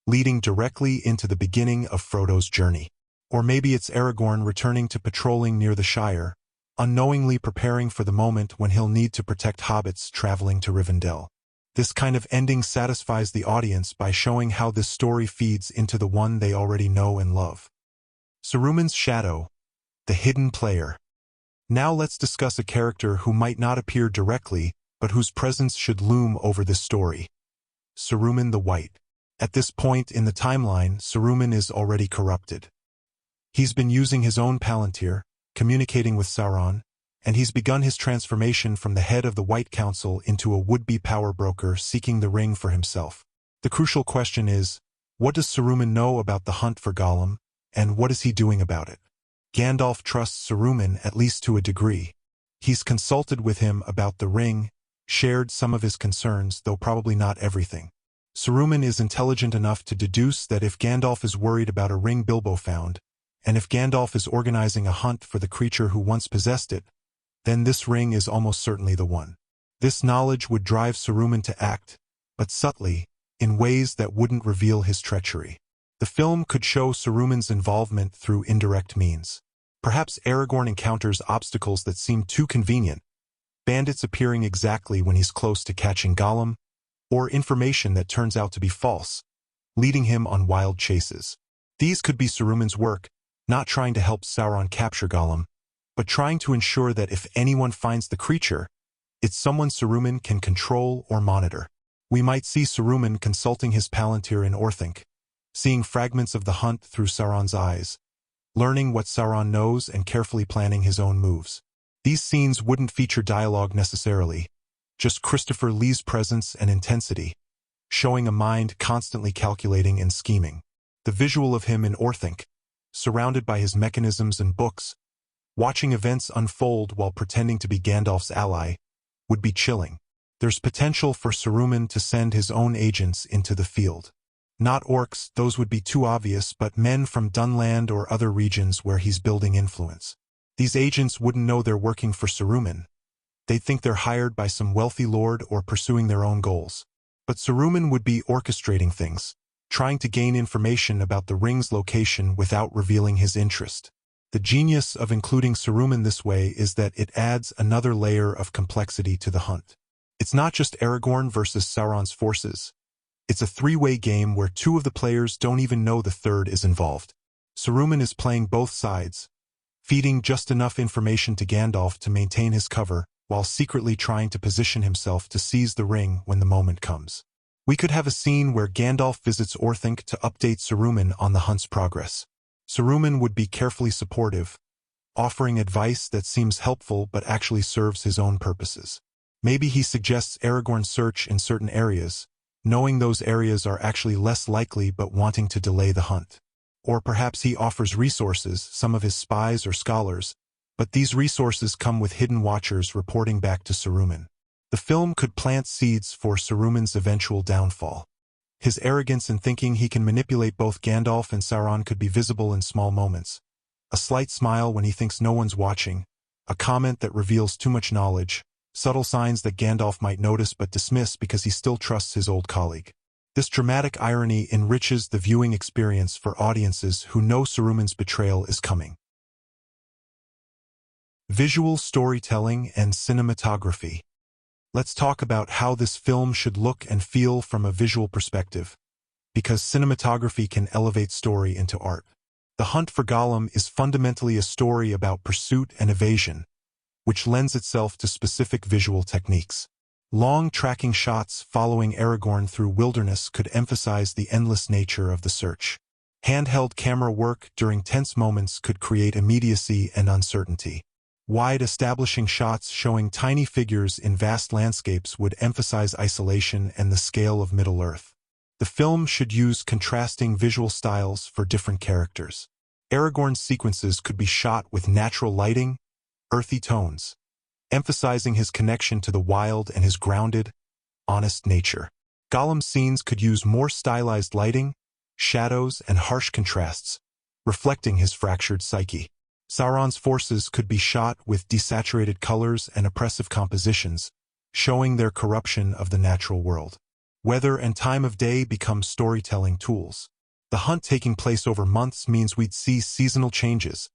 leading directly into the beginning of Frodo's journey. Or maybe it's Aragorn returning to patrolling near the Shire, unknowingly preparing for the moment when he'll need to protect hobbits traveling to Rivendell. This kind of ending satisfies the audience by showing how this story feeds into the one they already know and love. Saruman's shadow, the hidden player. Now let's discuss a character who might not appear directly, but whose presence should loom over this story. Saruman the White. At this point in the timeline, Saruman is already corrupted. He's been using his own Palantir, communicating with Sauron, and he's begun his transformation from the head of the White Council into a would-be power broker seeking the ring for himself. The crucial question is, what does Saruman know about the hunt for Gollum, and what is he doing about it? Gandalf trusts Saruman at least to a degree. He's consulted with him about the ring, shared some of his concerns, though probably not everything. Saruman is intelligent enough to deduce that if Gandalf is worried about a ring Bilbo found, and if Gandalf is organizing a hunt for the creature who once possessed it, then this ring is almost certainly the one. This knowledge would drive Saruman to act, but subtly, in ways that wouldn't reveal his treachery. The film could show Saruman's involvement through indirect means. Perhaps Aragorn encounters obstacles that seem too convenient, bandits appearing exactly when he's close to catching Gollum, or information that turns out to be false, leading him on wild chases. These could be Saruman's work, not trying to help Sauron capture Gollum, but trying to ensure that if anyone finds the creature, it's someone Saruman can control or monitor. We might see Saruman consulting his Palantir in Orthanc, seeing fragments of the hunt through Sauron's eyes, learning what Sauron knows and carefully planning his own moves. These scenes wouldn't feature dialogue necessarily, just Christopher Lee's presence and intensity, showing a mind constantly calculating and scheming. The visual of him in Orthanc, surrounded by his mechanisms and books, Watching events unfold while pretending to be Gandalf's ally would be chilling. There's potential for Saruman to send his own agents into the field. Not orcs, those would be too obvious, but men from Dunland or other regions where he's building influence. These agents wouldn't know they're working for Saruman. They'd think they're hired by some wealthy lord or pursuing their own goals. But Saruman would be orchestrating things, trying to gain information about the ring's location without revealing his interest. The genius of including Saruman this way is that it adds another layer of complexity to the hunt. It's not just Aragorn versus Sauron's forces. It's a three-way game where two of the players don't even know the third is involved. Saruman is playing both sides, feeding just enough information to Gandalf to maintain his cover, while secretly trying to position himself to seize the ring when the moment comes. We could have a scene where Gandalf visits Orthanc to update Saruman on the hunt's progress. Saruman would be carefully supportive, offering advice that seems helpful but actually serves his own purposes. Maybe he suggests Aragorn's search in certain areas, knowing those areas are actually less likely but wanting to delay the hunt. Or perhaps he offers resources, some of his spies or scholars, but these resources come with hidden watchers reporting back to Saruman. The film could plant seeds for Saruman's eventual downfall. His arrogance in thinking he can manipulate both Gandalf and Sauron could be visible in small moments. A slight smile when he thinks no one's watching, a comment that reveals too much knowledge, subtle signs that Gandalf might notice but dismiss because he still trusts his old colleague. This dramatic irony enriches the viewing experience for audiences who know Saruman's betrayal is coming. Visual storytelling and cinematography. Let's talk about how this film should look and feel from a visual perspective, because cinematography can elevate story into art. The Hunt for Gollum is fundamentally a story about pursuit and evasion, which lends itself to specific visual techniques. Long tracking shots following Aragorn through wilderness could emphasize the endless nature of the search. Handheld camera work during tense moments could create immediacy and uncertainty. Wide establishing shots showing tiny figures in vast landscapes would emphasize isolation and the scale of Middle-earth. The film should use contrasting visual styles for different characters. Aragorn's sequences could be shot with natural lighting, earthy tones, emphasizing his connection to the wild and his grounded, honest nature. Gollum's scenes could use more stylized lighting, shadows, and harsh contrasts, reflecting his fractured psyche. Sauron's forces could be shot with desaturated colors and oppressive compositions, showing their corruption of the natural world. Weather and time of day become storytelling tools. The hunt taking place over months means we'd see seasonal changes,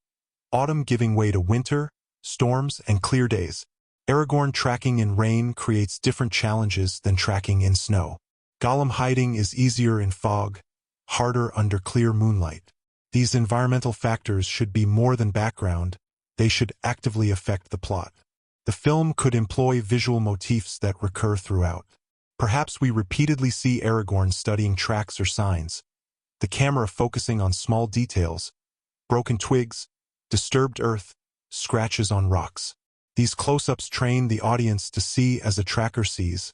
autumn giving way to winter, storms, and clear days. Aragorn tracking in rain creates different challenges than tracking in snow. Gollum hiding is easier in fog, harder under clear moonlight. These environmental factors should be more than background, they should actively affect the plot. The film could employ visual motifs that recur throughout. Perhaps we repeatedly see Aragorn studying tracks or signs, the camera focusing on small details, broken twigs, disturbed earth, scratches on rocks. These close-ups train the audience to see as a tracker sees,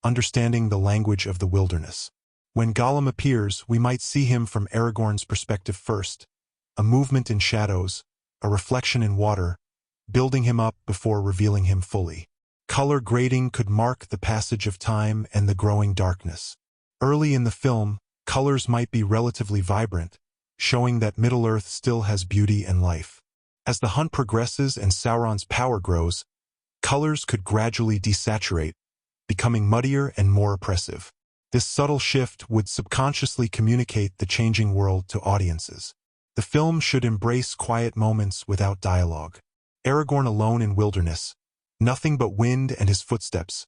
understanding the language of the wilderness. When Gollum appears, we might see him from Aragorn's perspective first, a movement in shadows, a reflection in water, building him up before revealing him fully. Color grading could mark the passage of time and the growing darkness. Early in the film, colors might be relatively vibrant, showing that Middle-earth still has beauty and life. As the hunt progresses and Sauron's power grows, colors could gradually desaturate, becoming muddier and more oppressive. This subtle shift would subconsciously communicate the changing world to audiences. The film should embrace quiet moments without dialogue. Aragorn alone in wilderness, nothing but wind and his footsteps,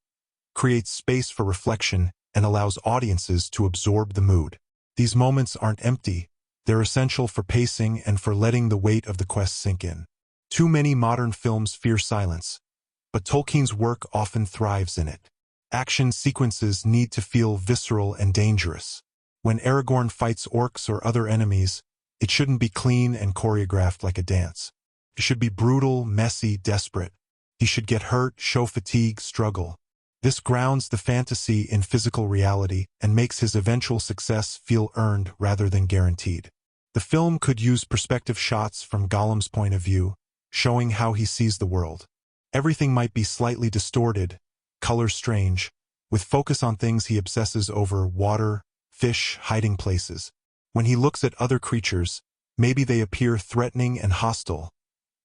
creates space for reflection and allows audiences to absorb the mood. These moments aren't empty, they're essential for pacing and for letting the weight of the quest sink in. Too many modern films fear silence, but Tolkien's work often thrives in it. Action sequences need to feel visceral and dangerous. When Aragorn fights orcs or other enemies, it shouldn't be clean and choreographed like a dance. It should be brutal, messy, desperate. He should get hurt, show fatigue, struggle. This grounds the fantasy in physical reality and makes his eventual success feel earned rather than guaranteed. The film could use perspective shots from Gollum's point of view, showing how he sees the world. Everything might be slightly distorted, colors strange, with focus on things he obsesses over: water, fish, hiding places. When he looks at other creatures, maybe they appear threatening and hostile,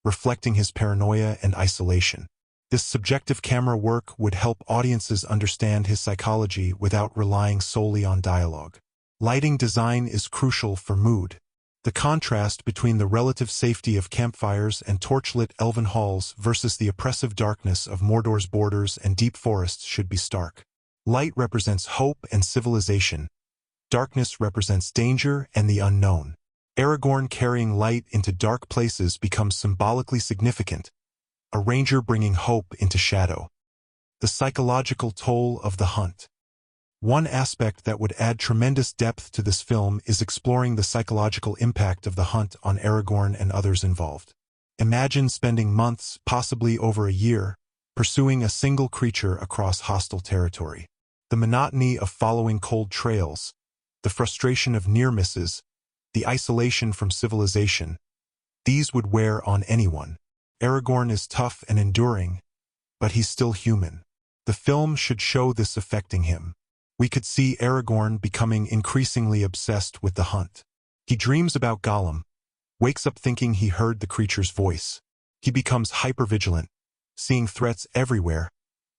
reflecting his paranoia and isolation. This subjective camera work would help audiences understand his psychology without relying solely on dialogue. Lighting design is crucial for mood. The contrast between the relative safety of campfires and torchlit elven halls versus the oppressive darkness of Mordor's borders and deep forests should be stark. Light represents hope and civilization. Darkness represents danger and the unknown. Aragorn carrying light into dark places becomes symbolically significant, a ranger bringing hope into shadow. The psychological toll of the hunt. One aspect that would add tremendous depth to this film is exploring the psychological impact of the hunt on Aragorn and others involved. Imagine spending months, possibly over a year, pursuing a single creature across hostile territory. The monotony of following cold trails, the frustration of near misses, the isolation from civilization, these would wear on anyone. Aragorn is tough and enduring, but he's still human. The film should show this affecting him. We could see Aragorn becoming increasingly obsessed with the hunt. He dreams about Gollum, wakes up thinking he heard the creature's voice. He becomes hypervigilant, seeing threats everywhere,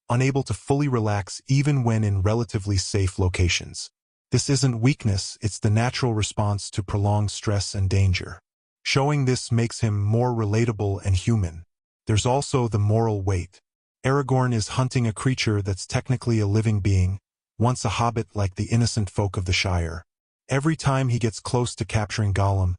unable to fully relax even when in relatively safe locations. This isn't weakness, it's the natural response to prolonged stress and danger. Showing this makes him more relatable and human. There's also the moral weight. Aragorn is hunting a creature that's technically a living being, once a hobbit like the innocent folk of the Shire. Every time he gets close to capturing Gollum,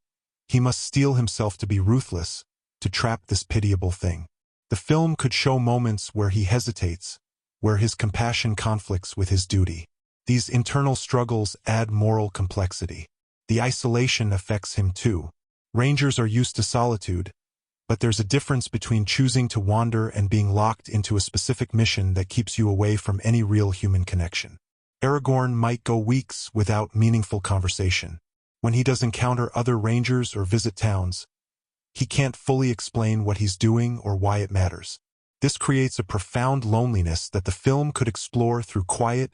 he must steel himself to be ruthless, to trap this pitiable thing. The film could show moments where he hesitates, where his compassion conflicts with his duty. These internal struggles add moral complexity. The isolation affects him too. Rangers are used to solitude, but there's a difference between choosing to wander and being locked into a specific mission that keeps you away from any real human connection. Aragorn might go weeks without meaningful conversation. When he does encounter other rangers or visit towns, he can't fully explain what he's doing or why it matters. This creates a profound loneliness that the film could explore through quiet,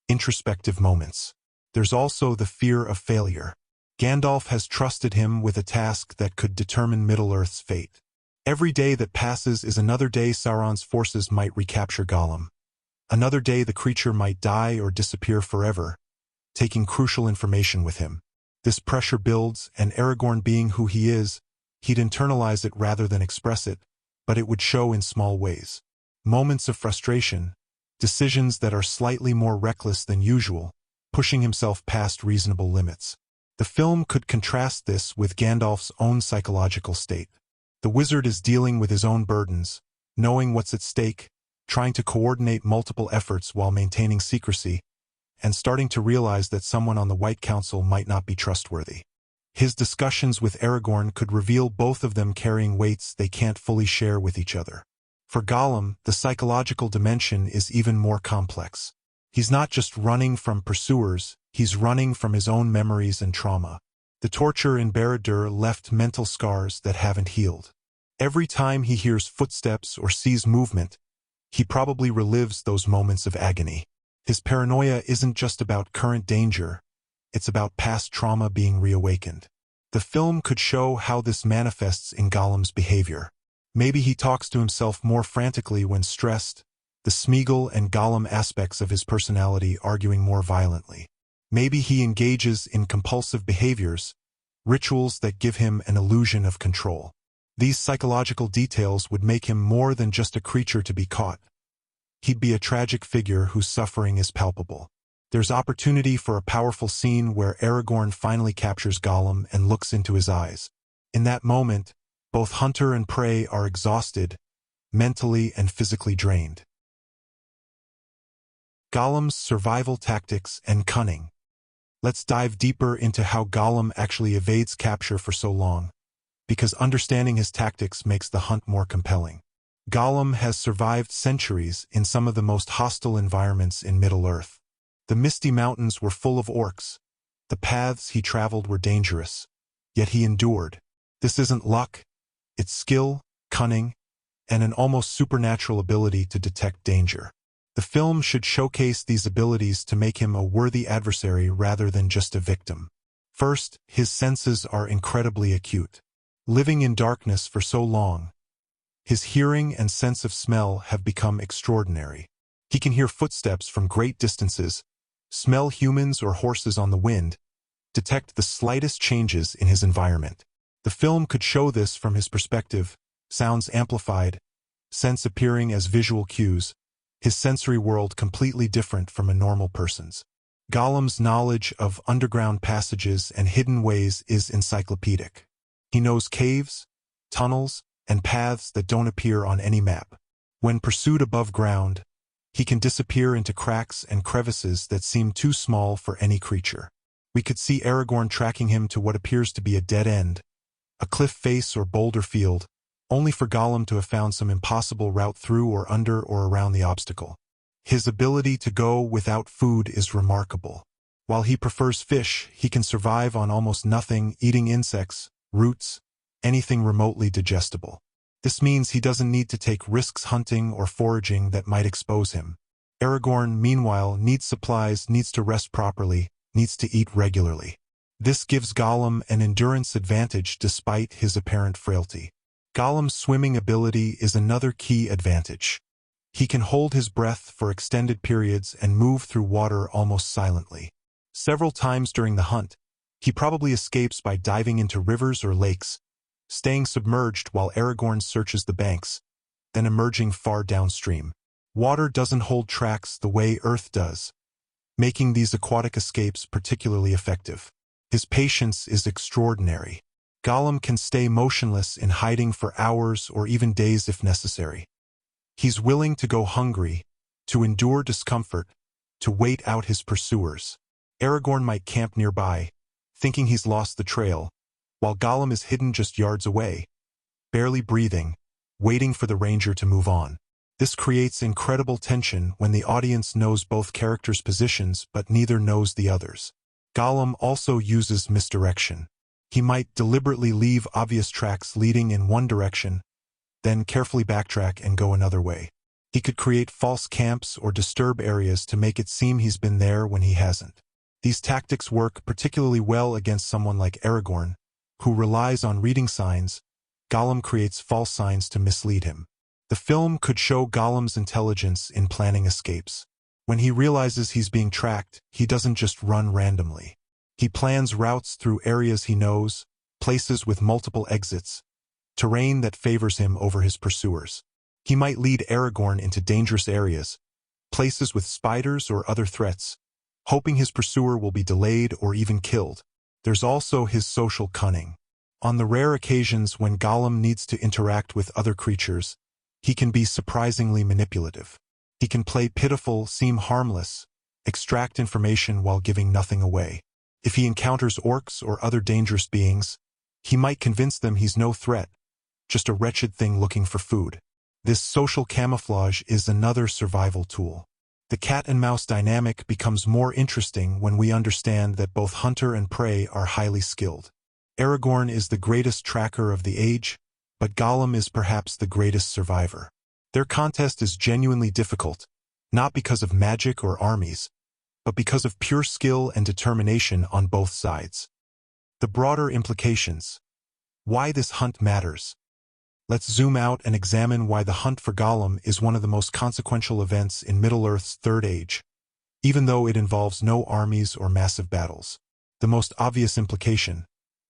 introspective moments. There's also the fear of failure. Gandalf has trusted him with a task that could determine Middle-earth's fate. Every day that passes is another day Sauron's forces might recapture Gollum. Another day the creature might die or disappear forever, taking crucial information with him. This pressure builds, and Aragorn being who he is, he'd internalize it rather than express it, but it would show in small ways. Moments of frustration, decisions that are slightly more reckless than usual, pushing himself past reasonable limits. The film could contrast this with Gandalf's own psychological state. The wizard is dealing with his own burdens, knowing what's at stake, trying to coordinate multiple efforts while maintaining secrecy, and starting to realize that someone on the White Council might not be trustworthy. His discussions with Aragorn could reveal both of them carrying weights they can't fully share with each other. For Gollum, the psychological dimension is even more complex. He's not just running from pursuers, he's running from his own memories and trauma. The torture in Barad-dûr left mental scars that haven't healed. Every time he hears footsteps or sees movement, he probably relives those moments of agony. His paranoia isn't just about current danger, it's about past trauma being reawakened. The film could show how this manifests in Gollum's behavior. Maybe he talks to himself more frantically when stressed, the Smeagol and Gollum aspects of his personality arguing more violently. Maybe he engages in compulsive behaviors, rituals that give him an illusion of control. These psychological details would make him more than just a creature to be caught. He'd be a tragic figure whose suffering is palpable. There's opportunity for a powerful scene where Aragorn finally captures Gollum and looks into his eyes. In that moment, both hunter and prey are exhausted, mentally and physically drained. Gollum's survival tactics and cunning. Let's dive deeper into how Gollum actually evades capture for so long, because understanding his tactics makes the hunt more compelling. Gollum has survived centuries in some of the most hostile environments in Middle-earth. The misty mountains were full of orcs. The paths he traveled were dangerous, yet he endured. This isn't luck, it's skill, cunning, and an almost supernatural ability to detect danger. The film should showcase these abilities to make him a worthy adversary rather than just a victim. First, his senses are incredibly acute. Living in darkness for so long, his hearing and sense of smell have become extraordinary. He can hear footsteps from great distances, smell humans or horses on the wind, detect the slightest changes in his environment. The film could show this from his perspective, sounds amplified, scents appearing as visual cues, his sensory world completely different from a normal person's. Gollum's knowledge of underground passages and hidden ways is encyclopedic. He knows caves, tunnels, and paths that don't appear on any map. When pursued above ground, he can disappear into cracks and crevices that seem too small for any creature. We could see Aragorn tracking him to what appears to be a dead end, a cliff face or boulder field, only for Gollum to have found some impossible route through or under or around the obstacle. His ability to go without food is remarkable. While he prefers fish, he can survive on almost nothing, eating insects, roots, anything remotely digestible. This means he doesn't need to take risks hunting or foraging that might expose him. Aragorn, meanwhile, needs supplies, needs to rest properly, needs to eat regularly. This gives Gollum an endurance advantage despite his apparent frailty. Gollum's swimming ability is another key advantage. He can hold his breath for extended periods and move through water almost silently. Several times during the hunt, he probably escapes by diving into rivers or lakes, staying submerged while Aragorn searches the banks, then emerging far downstream. Water doesn't hold tracks the way Earth does, making these aquatic escapes particularly effective. His patience is extraordinary. Gollum can stay motionless in hiding for hours or even days if necessary. He's willing to go hungry, to endure discomfort, to wait out his pursuers. Aragorn might camp nearby, thinking he's lost the trail, while Gollum is hidden just yards away, barely breathing, waiting for the ranger to move on. This creates incredible tension when the audience knows both characters' positions but neither knows the others. Gollum also uses misdirection. He might deliberately leave obvious tracks leading in one direction, then carefully backtrack and go another way. He could create false camps or disturb areas to make it seem he's been there when he hasn't. These tactics work particularly well against someone like Aragorn, who relies on reading signs. Gollum creates false signs to mislead him. The film could show Gollum's intelligence in planning escapes. When he realizes he's being tracked, he doesn't just run randomly. He plans routes through areas he knows, places with multiple exits, terrain that favors him over his pursuers. He might lead Aragorn into dangerous areas, places with spiders or other threats, hoping his pursuer will be delayed or even killed. There's also his social cunning. On the rare occasions when Gollum needs to interact with other creatures, he can be surprisingly manipulative. He can play pitiful, seem harmless, extract information while giving nothing away. If he encounters orcs or other dangerous beings, he might convince them he's no threat, just a wretched thing looking for food. This social camouflage is another survival tool. The cat-and-mouse dynamic becomes more interesting when we understand that both hunter and prey are highly skilled. Aragorn is the greatest tracker of the age, but Gollum is perhaps the greatest survivor. Their contest is genuinely difficult, not because of magic or armies, but because of pure skill and determination on both sides. The broader implications. Why this hunt matters. Let's zoom out and examine why the hunt for Gollum is one of the most consequential events in Middle-earth's Third Age, even though it involves no armies or massive battles. The most obvious implication.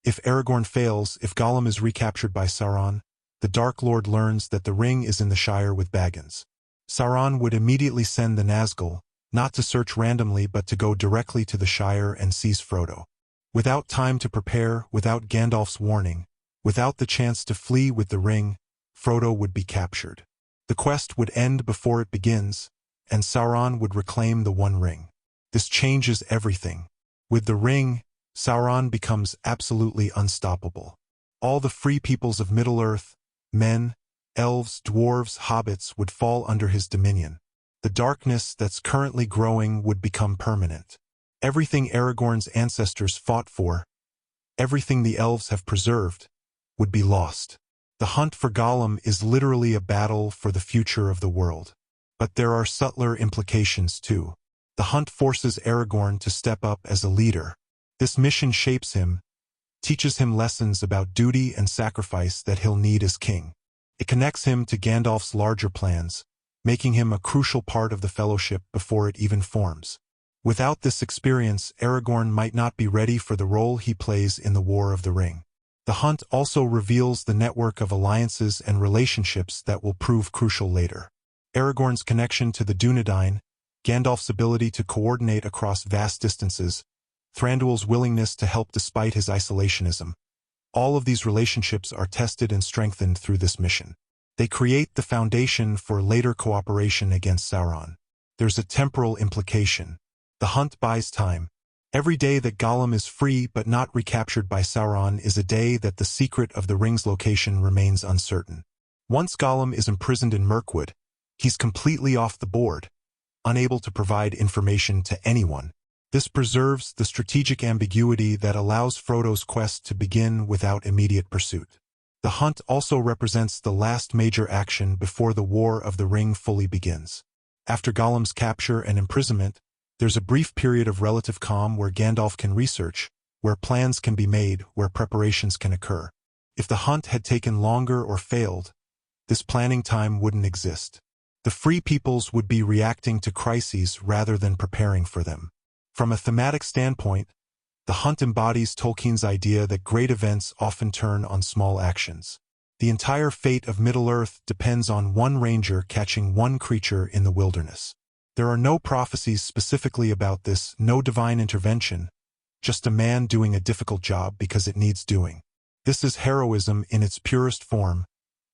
If Aragorn fails, if Gollum is recaptured by Sauron, the Dark Lord learns that the ring is in the Shire with Baggins. Sauron would immediately send the Nazgul, not to search randomly but to go directly to the Shire and seize Frodo. Without time to prepare, without Gandalf's warning, without the chance to flee with the ring, Frodo would be captured. The quest would end before it begins, and Sauron would reclaim the One Ring. This changes everything. With the ring, Sauron becomes absolutely unstoppable. All the free peoples of Middle-earth, men, elves, dwarves, hobbits would fall under his dominion. The darkness that's currently growing would become permanent. Everything Aragorn's ancestors fought for, everything the elves have preserved, would be lost. The hunt for Gollum is literally a battle for the future of the world. But there are subtler implications too. The hunt forces Aragorn to step up as a leader. This mission shapes him, teaches him lessons about duty and sacrifice that he'll need as king. It connects him to Gandalf's larger plans, making him a crucial part of the Fellowship before it even forms. Without this experience, Aragorn might not be ready for the role he plays in the War of the Ring. The hunt also reveals the network of alliances and relationships that will prove crucial later. Aragorn's connection to the Dunedain, Gandalf's ability to coordinate across vast distances, Thranduil's willingness to help despite his isolationism. All of these relationships are tested and strengthened through this mission. They create the foundation for later cooperation against Sauron. There's a temporal implication. The hunt buys time. Every day that Gollum is free but not recaptured by Sauron is a day that the secret of the ring's location remains uncertain. Once Gollum is imprisoned in Mirkwood, he's completely off the board, unable to provide information to anyone. This preserves the strategic ambiguity that allows Frodo's quest to begin without immediate pursuit. The hunt also represents the last major action before the War of the Ring fully begins. After Gollum's capture and imprisonment, there's a brief period of relative calm where Gandalf can research, where plans can be made, where preparations can occur. If the hunt had taken longer or failed, this planning time wouldn't exist. The Free Peoples would be reacting to crises rather than preparing for them. From a thematic standpoint, the hunt embodies Tolkien's idea that great events often turn on small actions. The entire fate of Middle-earth depends on one ranger catching one creature in the wilderness. There are no prophecies specifically about this, no divine intervention, just a man doing a difficult job because it needs doing. This is heroism in its purest form,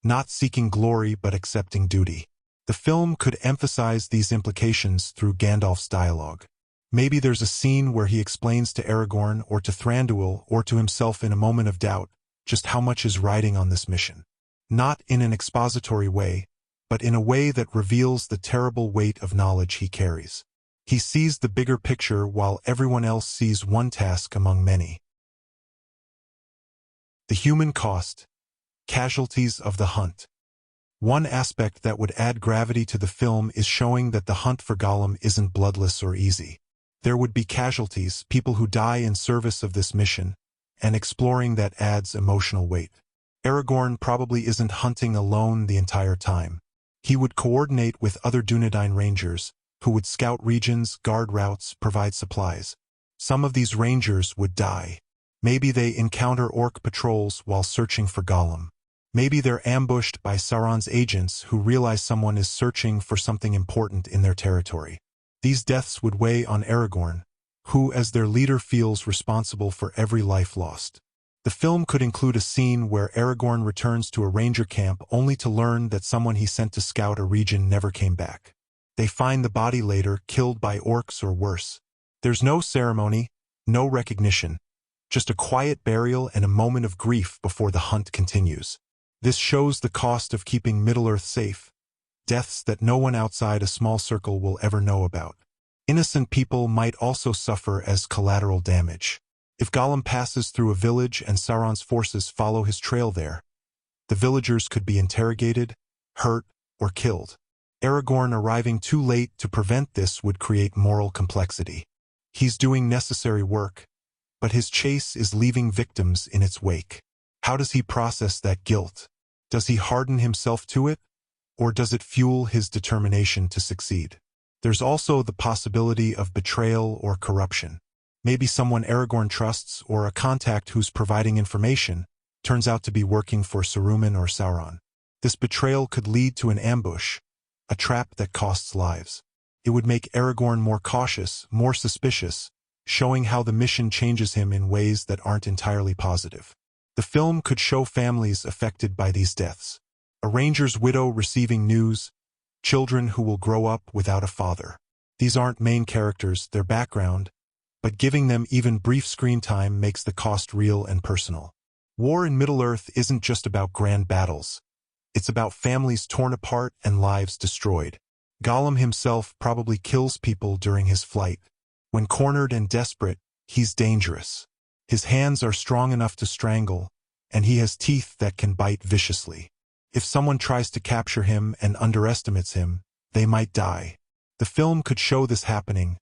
not seeking glory but accepting duty. The film could emphasize these implications through Gandalf's dialogue. Maybe there's a scene where he explains to Aragorn or to Thranduil or to himself in a moment of doubt just how much is riding on this mission. Not in an expository way, but in a way that reveals the terrible weight of knowledge he carries. He sees the bigger picture while everyone else sees one task among many. The human cost. Casualties of the hunt. One aspect that would add gravity to the film is showing that the hunt for Gollum isn't bloodless or easy. There would be casualties, people who die in service of this mission, and exploring that adds emotional weight. Aragorn probably isn't hunting alone the entire time. He would coordinate with other Dunedain rangers, who would scout regions, guard routes, provide supplies. Some of these rangers would die. Maybe they encounter orc patrols while searching for Gollum. Maybe they're ambushed by Sauron's agents who realize someone is searching for something important in their territory. These deaths would weigh on Aragorn, who as their leader feels responsible for every life lost. The film could include a scene where Aragorn returns to a ranger camp only to learn that someone he sent to scout a region never came back. They find the body later, killed by orcs or worse. There's no ceremony, no recognition, just a quiet burial and a moment of grief before the hunt continues. This shows the cost of keeping Middle-earth safe, deaths that no one outside a small circle will ever know about. Innocent people might also suffer as collateral damage. If Gollum passes through a village and Sauron's forces follow his trail there, the villagers could be interrogated, hurt, or killed. Aragorn arriving too late to prevent this would create moral complexity. He's doing necessary work, but his chase is leaving victims in its wake. How does he process that guilt? Does he harden himself to it, or does it fuel his determination to succeed? There's also the possibility of betrayal or corruption. Maybe someone Aragorn trusts or a contact who's providing information turns out to be working for Saruman or Sauron. This betrayal could lead to an ambush, a trap that costs lives. It would make Aragorn more cautious, more suspicious, showing how the mission changes him in ways that aren't entirely positive. The film could show families affected by these deaths. A ranger's widow receiving news, children who will grow up without a father. These aren't main characters, they're background, but giving them even brief screen time makes the cost real and personal. War in Middle-earth isn't just about grand battles. It's about families torn apart and lives destroyed. Gollum himself probably kills people during his flight. When cornered and desperate, he's dangerous. His hands are strong enough to strangle, and he has teeth that can bite viciously. If someone tries to capture him and underestimates him, they might die. The film could show this happening,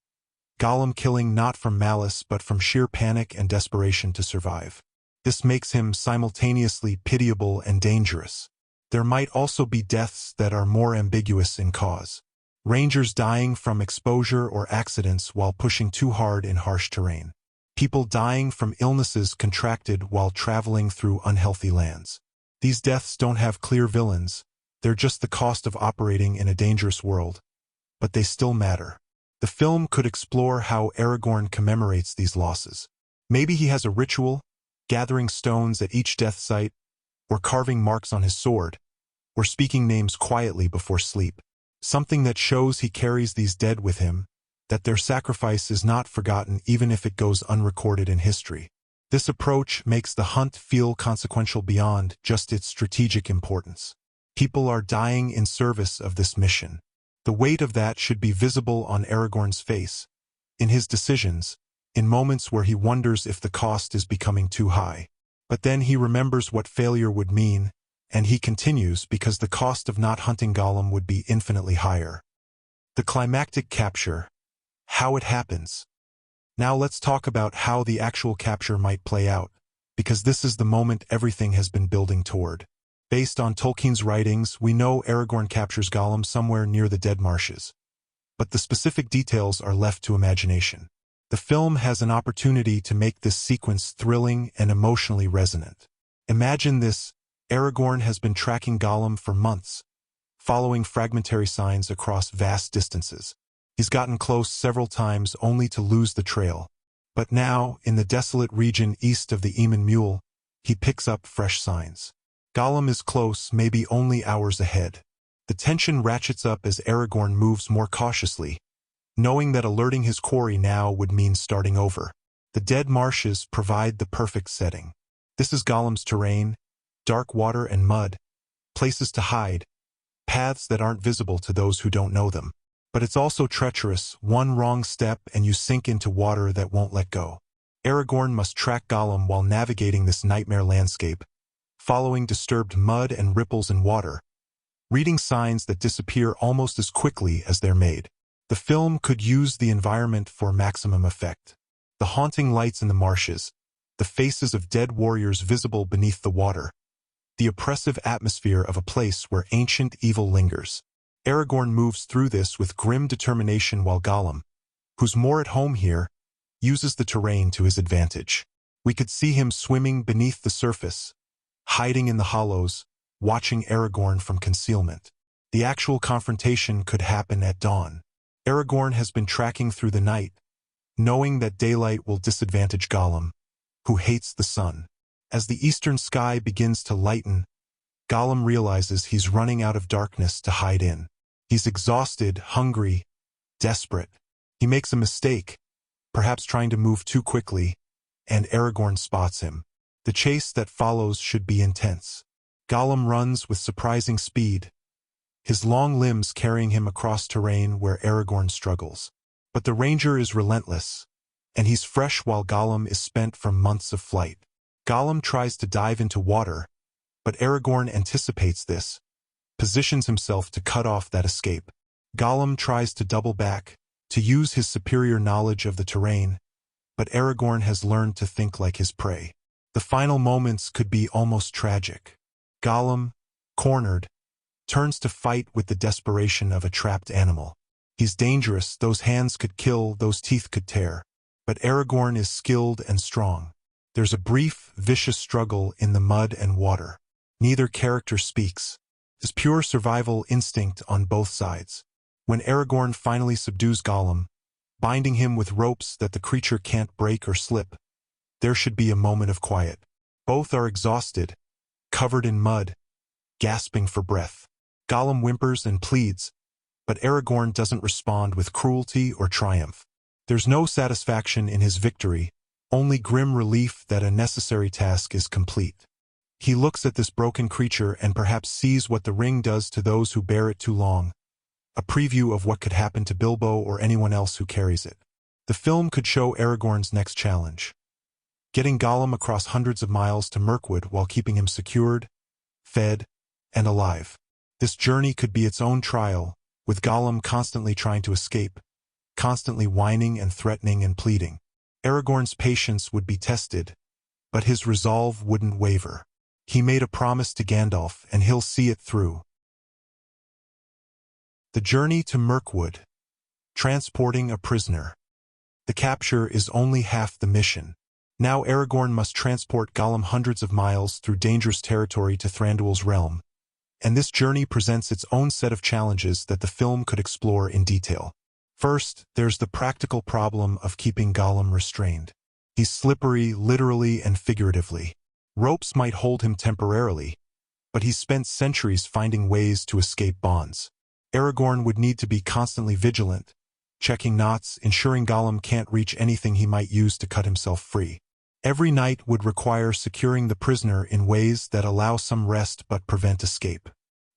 Gollum killing not from malice but from sheer panic and desperation to survive. This makes him simultaneously pitiable and dangerous. There might also be deaths that are more ambiguous in cause. Rangers dying from exposure or accidents while pushing too hard in harsh terrain. People dying from illnesses contracted while traveling through unhealthy lands. These deaths don't have clear villains, they're just the cost of operating in a dangerous world. But they still matter. The film could explore how Aragorn commemorates these losses. Maybe he has a ritual, gathering stones at each death site, or carving marks on his sword, or speaking names quietly before sleep. Something that shows he carries these dead with him, that their sacrifice is not forgotten even if it goes unrecorded in history. This approach makes the hunt feel consequential beyond just its strategic importance. People are dying in service of this mission. The weight of that should be visible on Aragorn's face, in his decisions, in moments where he wonders if the cost is becoming too high. But then he remembers what failure would mean, and he continues because the cost of not hunting Gollum would be infinitely higher. The climactic capture. How it happens. Now let's talk about how the actual capture might play out, because this is the moment everything has been building toward. Based on Tolkien's writings, we know Aragorn captures Gollum somewhere near the Dead Marshes. But the specific details are left to imagination. The film has an opportunity to make this sequence thrilling and emotionally resonant. Imagine this, Aragorn has been tracking Gollum for months, following fragmentary signs across vast distances. He's gotten close several times only to lose the trail. But now, in the desolate region east of the Eamon Mule, he picks up fresh signs. Gollum is close, maybe only hours ahead. The tension ratchets up as Aragorn moves more cautiously, knowing that alerting his quarry now would mean starting over. The Dead Marshes provide the perfect setting. This is Gollum's terrain, dark water and mud, places to hide, paths that aren't visible to those who don't know them. But it's also treacherous, one wrong step and you sink into water that won't let go. Aragorn must track Gollum while navigating this nightmare landscape, following disturbed mud and ripples in water, reading signs that disappear almost as quickly as they're made. The film could use the environment for maximum effect. The haunting lights in the marshes, the faces of dead warriors visible beneath the water, the oppressive atmosphere of a place where ancient evil lingers. Aragorn moves through this with grim determination while Gollum, who's more at home here, uses the terrain to his advantage. We could see him swimming beneath the surface, hiding in the hollows, watching Aragorn from concealment. The actual confrontation could happen at dawn. Aragorn has been tracking through the night, knowing that daylight will disadvantage Gollum, who hates the sun. As the eastern sky begins to lighten, Gollum realizes he's running out of darkness to hide in. He's exhausted, hungry, desperate. He makes a mistake, perhaps trying to move too quickly, and Aragorn spots him. The chase that follows should be intense. Gollum runs with surprising speed, his long limbs carrying him across terrain where Aragorn struggles. But the ranger is relentless, and he's fresh while Gollum is spent from months of flight. Gollum tries to dive into water, but Aragorn anticipates this, positions himself to cut off that escape. Gollum tries to double back, to use his superior knowledge of the terrain, but Aragorn has learned to think like his prey. The final moments could be almost tragic. Gollum, cornered, turns to fight with the desperation of a trapped animal. He's dangerous, those hands could kill, those teeth could tear. But Aragorn is skilled and strong. There's a brief, vicious struggle in the mud and water. Neither character speaks. There's pure survival instinct on both sides. When Aragorn finally subdues Gollum, binding him with ropes that the creature can't break or slip, there should be a moment of quiet. Both are exhausted, covered in mud, gasping for breath. Gollum whimpers and pleads, but Aragorn doesn't respond with cruelty or triumph. There's no satisfaction in his victory, only grim relief that a necessary task is complete. He looks at this broken creature and perhaps sees what the ring does to those who bear it too long, a preview of what could happen to Bilbo or anyone else who carries it. The film could show Aragorn's next challenge. getting Gollum across hundreds of miles to Mirkwood while keeping him secured, fed, and alive. This journey could be its own trial, with Gollum constantly trying to escape, constantly whining and threatening and pleading. Aragorn's patience would be tested, but his resolve wouldn't waver. He made a promise to Gandalf, and he'll see it through. The journey to Mirkwood. Transporting a prisoner. The capture is only half the mission. Now Aragorn must transport Gollum hundreds of miles through dangerous territory to Thranduil's realm, and this journey presents its own set of challenges that the film could explore in detail. First, there's the practical problem of keeping Gollum restrained. He's slippery, literally and figuratively. Ropes might hold him temporarily, but he's spent centuries finding ways to escape bonds. Aragorn would need to be constantly vigilant, checking knots, ensuring Gollum can't reach anything he might use to cut himself free. Every night would require securing the prisoner in ways that allow some rest but prevent escape.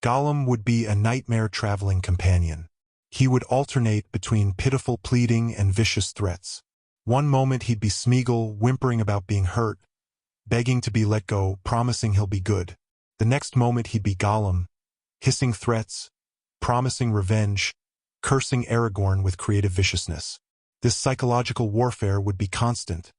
Gollum would be a nightmare traveling companion. He would alternate between pitiful pleading and vicious threats. One moment he'd be Smeagol, whimpering about being hurt, begging to be let go, promising he'll be good. The next moment he'd be Gollum, hissing threats, promising revenge, cursing Aragorn with creative viciousness. This psychological warfare would be constant,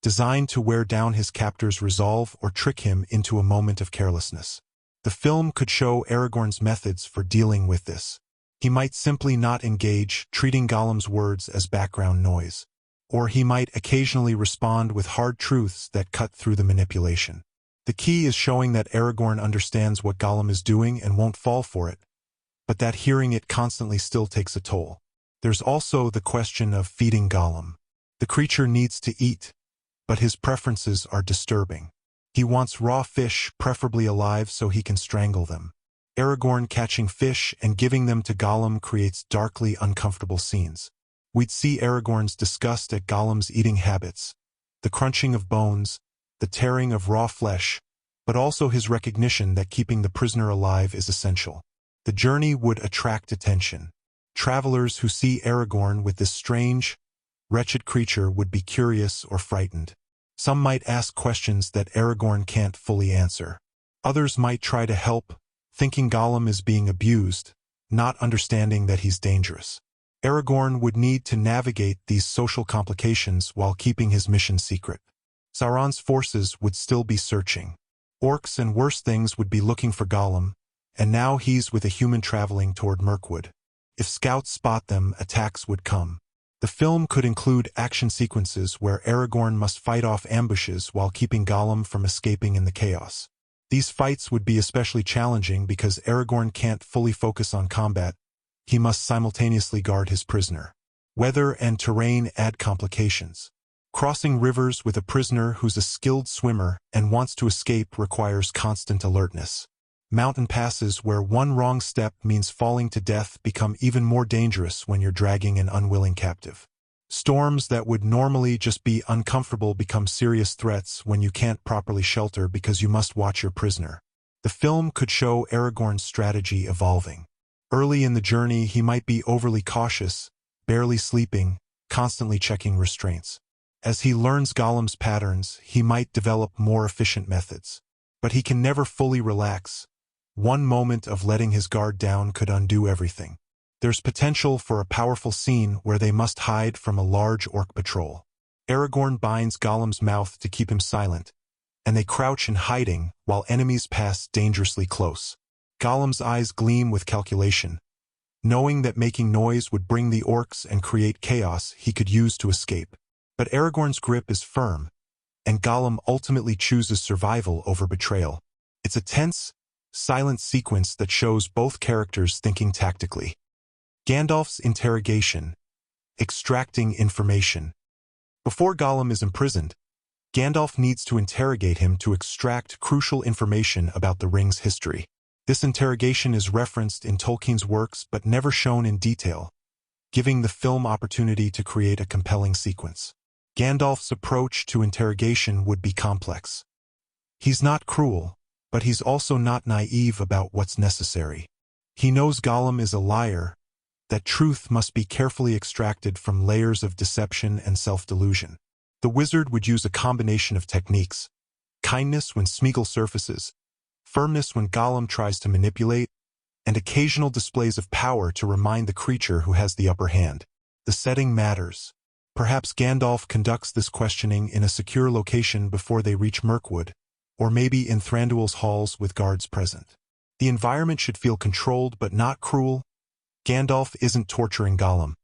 designed to wear down his captor's resolve or trick him into a moment of carelessness. The film could show Aragorn's methods for dealing with this. He might simply not engage, treating Gollum's words as background noise. Or he might occasionally respond with hard truths that cut through the manipulation. The key is showing that Aragorn understands what Gollum is doing and won't fall for it, but that hearing it constantly still takes a toll. There's also the question of feeding Gollum. The creature needs to eat, but his preferences are disturbing. He wants raw fish, preferably alive, so he can strangle them. Aragorn catching fish and giving them to Gollum creates darkly uncomfortable scenes. We'd see Aragorn's disgust at Gollum's eating habits, the crunching of bones, the tearing of raw flesh, but also his recognition that keeping the prisoner alive is essential. The journey would attract attention. Travelers who see Aragorn with this strange, wretched creature would be curious or frightened. Some might ask questions that Aragorn can't fully answer. Others might try to help, thinking Gollum is being abused, not understanding that he's dangerous. Aragorn would need to navigate these social complications while keeping his mission secret. Sauron's forces would still be searching. Orcs and worse things would be looking for Gollum, and now he's with a human traveling toward Mirkwood. If scouts spot them, attacks would come. The film could include action sequences where Aragorn must fight off ambushes while keeping Gollum from escaping in the chaos. These fights would be especially challenging because Aragorn can't fully focus on combat. He must simultaneously guard his prisoner. Weather and terrain add complications. Crossing rivers with a prisoner who's a skilled swimmer and wants to escape requires constant alertness. Mountain passes where one wrong step means falling to death become even more dangerous when you're dragging an unwilling captive. Storms that would normally just be uncomfortable become serious threats when you can't properly shelter because you must watch your prisoner. The film could show Aragorn's strategy evolving. Early in the journey, he might be overly cautious, barely sleeping, constantly checking restraints. As he learns Gollum's patterns, he might develop more efficient methods. But he can never fully relax. One moment of letting his guard down could undo everything. There's potential for a powerful scene where they must hide from a large orc patrol. Aragorn binds Gollum's mouth to keep him silent, and they crouch in hiding while enemies pass dangerously close. Gollum's eyes gleam with calculation, knowing that making noise would bring the orcs and create chaos he could use to escape. But Aragorn's grip is firm, and Gollum ultimately chooses survival over betrayal. It's a tense, silent sequence that shows both characters thinking tactically. Gandalf's interrogation, extracting information. Before Gollum is imprisoned, Gandalf needs to interrogate him to extract crucial information about the ring's history. This interrogation is referenced in Tolkien's works but never shown in detail, giving the film opportunity to create a compelling sequence. Gandalf's approach to interrogation would be complex. He's not cruel, but he's also not naive about what's necessary. He knows Gollum is a liar, that truth must be carefully extracted from layers of deception and self-delusion. The wizard would use a combination of techniques: kindness when Smeagol surfaces, firmness when Gollum tries to manipulate, and occasional displays of power to remind the creature who has the upper hand. The setting matters. Perhaps Gandalf conducts this questioning in a secure location before they reach Mirkwood, or maybe in Thranduil's halls with guards present. The environment should feel controlled but not cruel. Gandalf isn't torturing Gollum.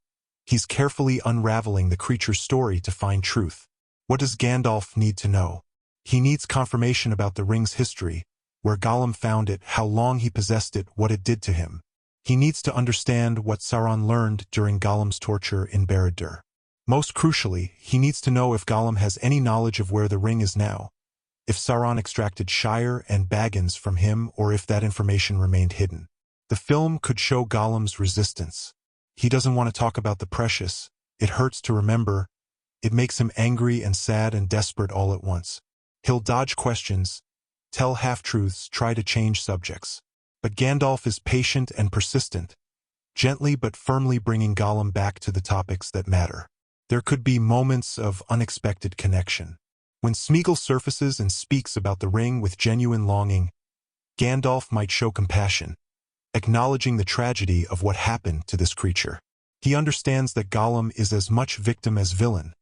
He's carefully unraveling the creature's story to find truth. What does Gandalf need to know? He needs confirmation about the ring's history, where Gollum found it, how long he possessed it, what it did to him. He needs to understand what Sauron learned during Gollum's torture in Barad-dûr. Most crucially, he needs to know if Gollum has any knowledge of where the ring is now, if Sauron extracted Shire and Baggins from him, or if that information remained hidden. The film could show Gollum's resistance. He doesn't want to talk about the precious. It hurts to remember. It makes him angry and sad and desperate all at once. He'll dodge questions, tell half-truths, try to change subjects. But Gandalf is patient and persistent, gently but firmly bringing Gollum back to the topics that matter. There could be moments of unexpected connection. When Smeagol surfaces and speaks about the ring with genuine longing, Gandalf might show compassion, acknowledging the tragedy of what happened to this creature. He understands that Gollum is as much victim as villain,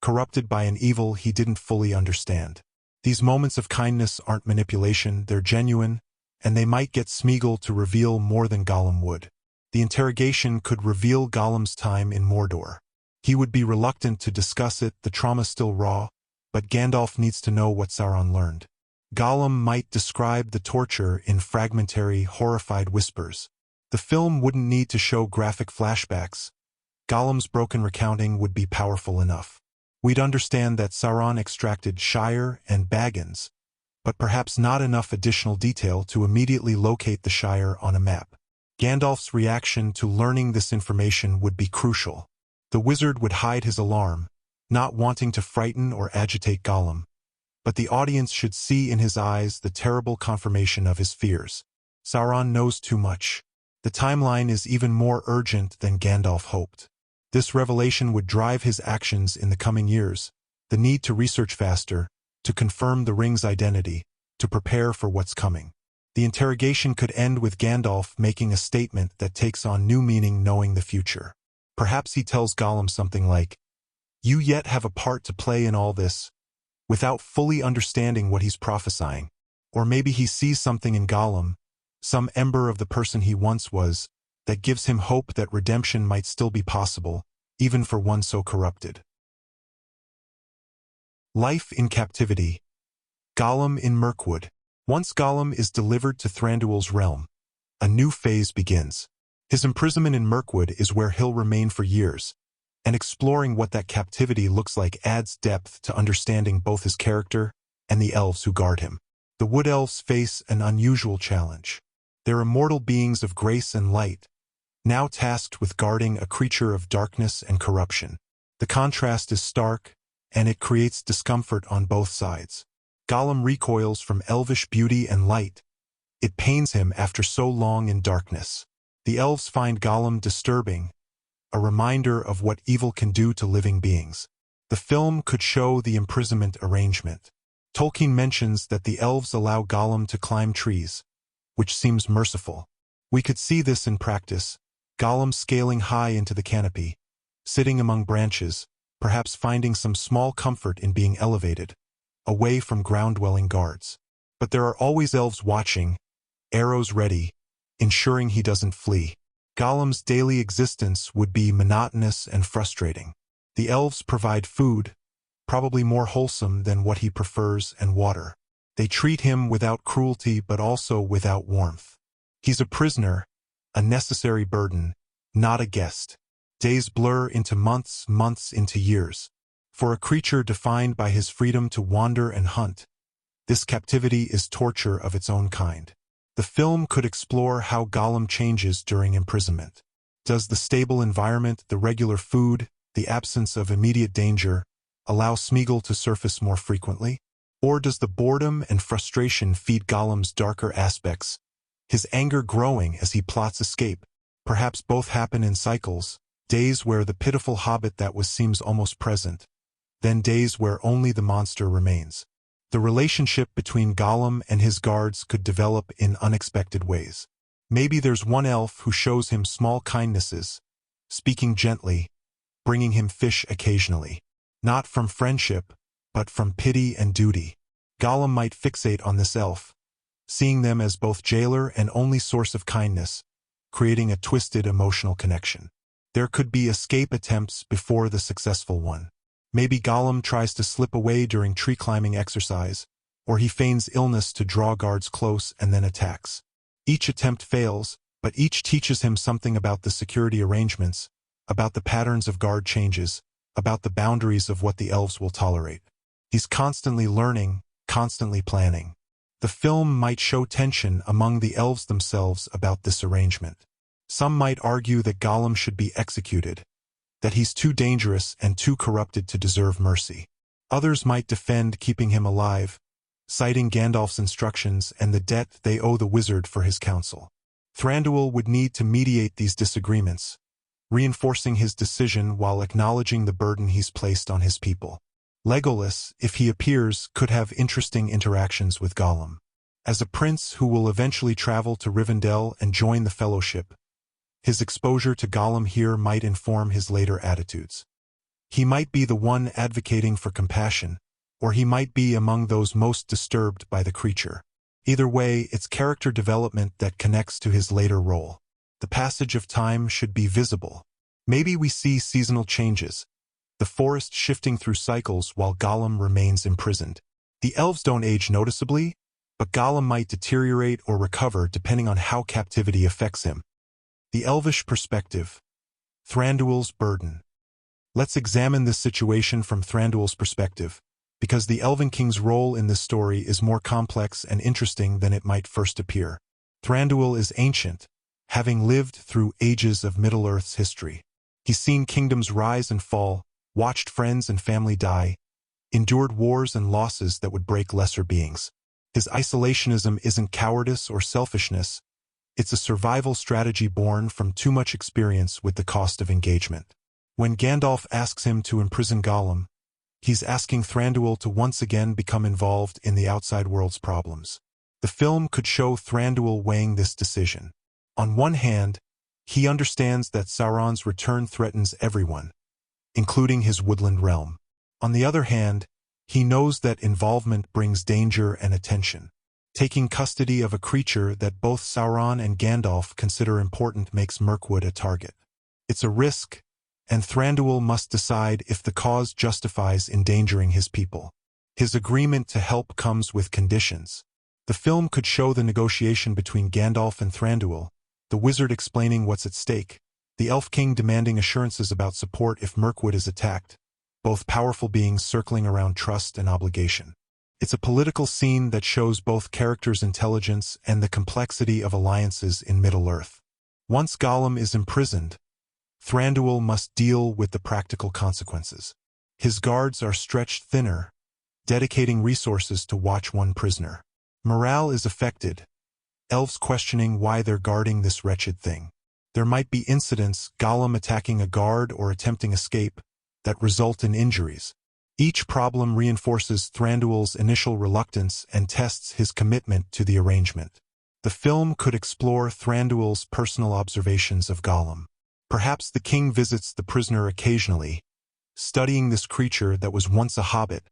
corrupted by an evil he didn't fully understand. These moments of kindness aren't manipulation, they're genuine, and they might get Smeagol to reveal more than Gollum would. The interrogation could reveal Gollum's time in Mordor. He would be reluctant to discuss it, the trauma still raw, but Gandalf needs to know what Sauron learned. Gollum might describe the torture in fragmentary, horrified whispers. The film wouldn't need to show graphic flashbacks. Gollum's broken recounting would be powerful enough. We'd understand that Sauron extracted Shire and Baggins, but perhaps not enough additional detail to immediately locate the Shire on a map. Gandalf's reaction to learning this information would be crucial. The wizard would hide his alarm, not wanting to frighten or agitate Gollum, but the audience should see in his eyes the terrible confirmation of his fears. Sauron knows too much. The timeline is even more urgent than Gandalf hoped. This revelation would drive his actions in the coming years, the need to research faster, to confirm the ring's identity, to prepare for what's coming. The interrogation could end with Gandalf making a statement that takes on new meaning knowing the future. Perhaps he tells Gollum something like, "You yet have a part to play in all this," without fully understanding what he's prophesying. Or maybe he sees something in Gollum, some ember of the person he once was, that gives him hope that redemption might still be possible, even for one so corrupted. Life in captivity. Gollum in Mirkwood. Once Gollum is delivered to Thranduil's realm, a new phase begins. His imprisonment in Mirkwood is where he'll remain for years, and exploring what that captivity looks like adds depth to understanding both his character and the elves who guard him. The Wood Elves face an unusual challenge. They're immortal beings of grace and light, now tasked with guarding a creature of darkness and corruption. The contrast is stark, and it creates discomfort on both sides. Gollum recoils from elvish beauty and light. It pains him after so long in darkness. The elves find Gollum disturbing, a reminder of what evil can do to living beings. The film could show the imprisonment arrangement. Tolkien mentions that the elves allow Gollum to climb trees, which seems merciful. We could see this in practice, Gollum scaling high into the canopy, sitting among branches, perhaps finding some small comfort in being elevated, away from ground-dwelling guards. But there are always elves watching, arrows ready, ensuring he doesn't flee. Gollum's daily existence would be monotonous and frustrating. The elves provide food, probably more wholesome than what he prefers, and water. They treat him without cruelty but also without warmth. He's a prisoner, a necessary burden, not a guest. Days blur into months, months into years. For a creature defined by his freedom to wander and hunt, this captivity is torture of its own kind. The film could explore how Gollum changes during imprisonment. Does the stable environment, the regular food, the absence of immediate danger, allow Smeagol to surface more frequently? Or does the boredom and frustration feed Gollum's darker aspects, his anger growing as he plots escape? Perhaps both happen in cycles, days where the pitiful hobbit that was seems almost present, then days where only the monster remains. The relationship between Gollum and his guards could develop in unexpected ways. Maybe there's one elf who shows him small kindnesses, speaking gently, bringing him fish occasionally. Not from friendship, but from pity and duty. Gollum might fixate on this elf, seeing them as both jailer and only source of kindness, creating a twisted emotional connection. There could be escape attempts before the successful one. Maybe Gollum tries to slip away during tree-climbing exercise, or he feigns illness to draw guards close and then attacks. Each attempt fails, but each teaches him something about the security arrangements, about the patterns of guard changes, about the boundaries of what the elves will tolerate. He's constantly learning, constantly planning. The film might show tension among the elves themselves about this arrangement. Some might argue that Gollum should be executed, that he's too dangerous and too corrupted to deserve mercy. Others might defend keeping him alive, citing Gandalf's instructions and the debt they owe the wizard for his counsel. Thranduil would need to mediate these disagreements, reinforcing his decision while acknowledging the burden he's placed on his people. Legolas, if he appears, could have interesting interactions with Gollum. As a prince who will eventually travel to Rivendell and join the Fellowship, his exposure to Gollum here might inform his later attitudes. He might be the one advocating for compassion, or he might be among those most disturbed by the creature. Either way, it's character development that connects to his later role. The passage of time should be visible. Maybe we see seasonal changes, the forest shifting through cycles while Gollum remains imprisoned. The elves don't age noticeably, but Gollum might deteriorate or recover depending on how captivity affects him. The elvish perspective. Thranduil's burden. Let's examine this situation from Thranduil's perspective, because the Elven King's role in this story is more complex and interesting than it might first appear. Thranduil is ancient, having lived through ages of Middle-earth's history. He's seen kingdoms rise and fall, watched friends and family die, endured wars and losses that would break lesser beings. His isolationism isn't cowardice or selfishness, it's a survival strategy born from too much experience with the cost of engagement. When Gandalf asks him to imprison Gollum, he's asking Thranduil to once again become involved in the outside world's problems. The film could show Thranduil weighing this decision. On one hand, he understands that Sauron's return threatens everyone, including his woodland realm. On the other hand, he knows that involvement brings danger and attention. Taking custody of a creature that both Sauron and Gandalf consider important makes Mirkwood a target. It's a risk, and Thranduil must decide if the cause justifies endangering his people. His agreement to help comes with conditions. The film could show the negotiation between Gandalf and Thranduil, the wizard explaining what's at stake, the Elf King demanding assurances about support if Mirkwood is attacked, both powerful beings circling around trust and obligation. It's a political scene that shows both characters' intelligence and the complexity of alliances in Middle-earth. Once Gollum is imprisoned, Thranduil must deal with the practical consequences. His guards are stretched thinner, dedicating resources to watch one prisoner. Morale is affected, elves questioning why they're guarding this wretched thing. There might be incidents, Gollum attacking a guard or attempting escape, that result in injuries. Each problem reinforces Thranduil's initial reluctance and tests his commitment to the arrangement. The film could explore Thranduil's personal observations of Gollum. Perhaps the king visits the prisoner occasionally, studying this creature that was once a hobbit,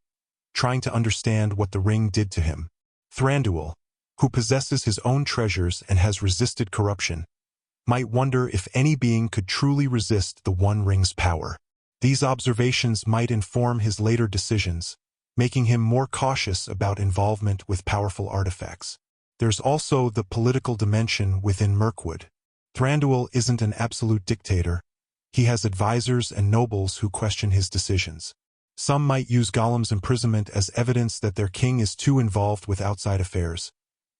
trying to understand what the ring did to him. Thranduil, who possesses his own treasures and has resisted corruption, might wonder if any being could truly resist the One Ring's power. These observations might inform his later decisions, making him more cautious about involvement with powerful artifacts. There's also the political dimension within Mirkwood. Thranduil isn't an absolute dictator. He has advisors and nobles who question his decisions. Some might use Gollum's imprisonment as evidence that their king is too involved with outside affairs,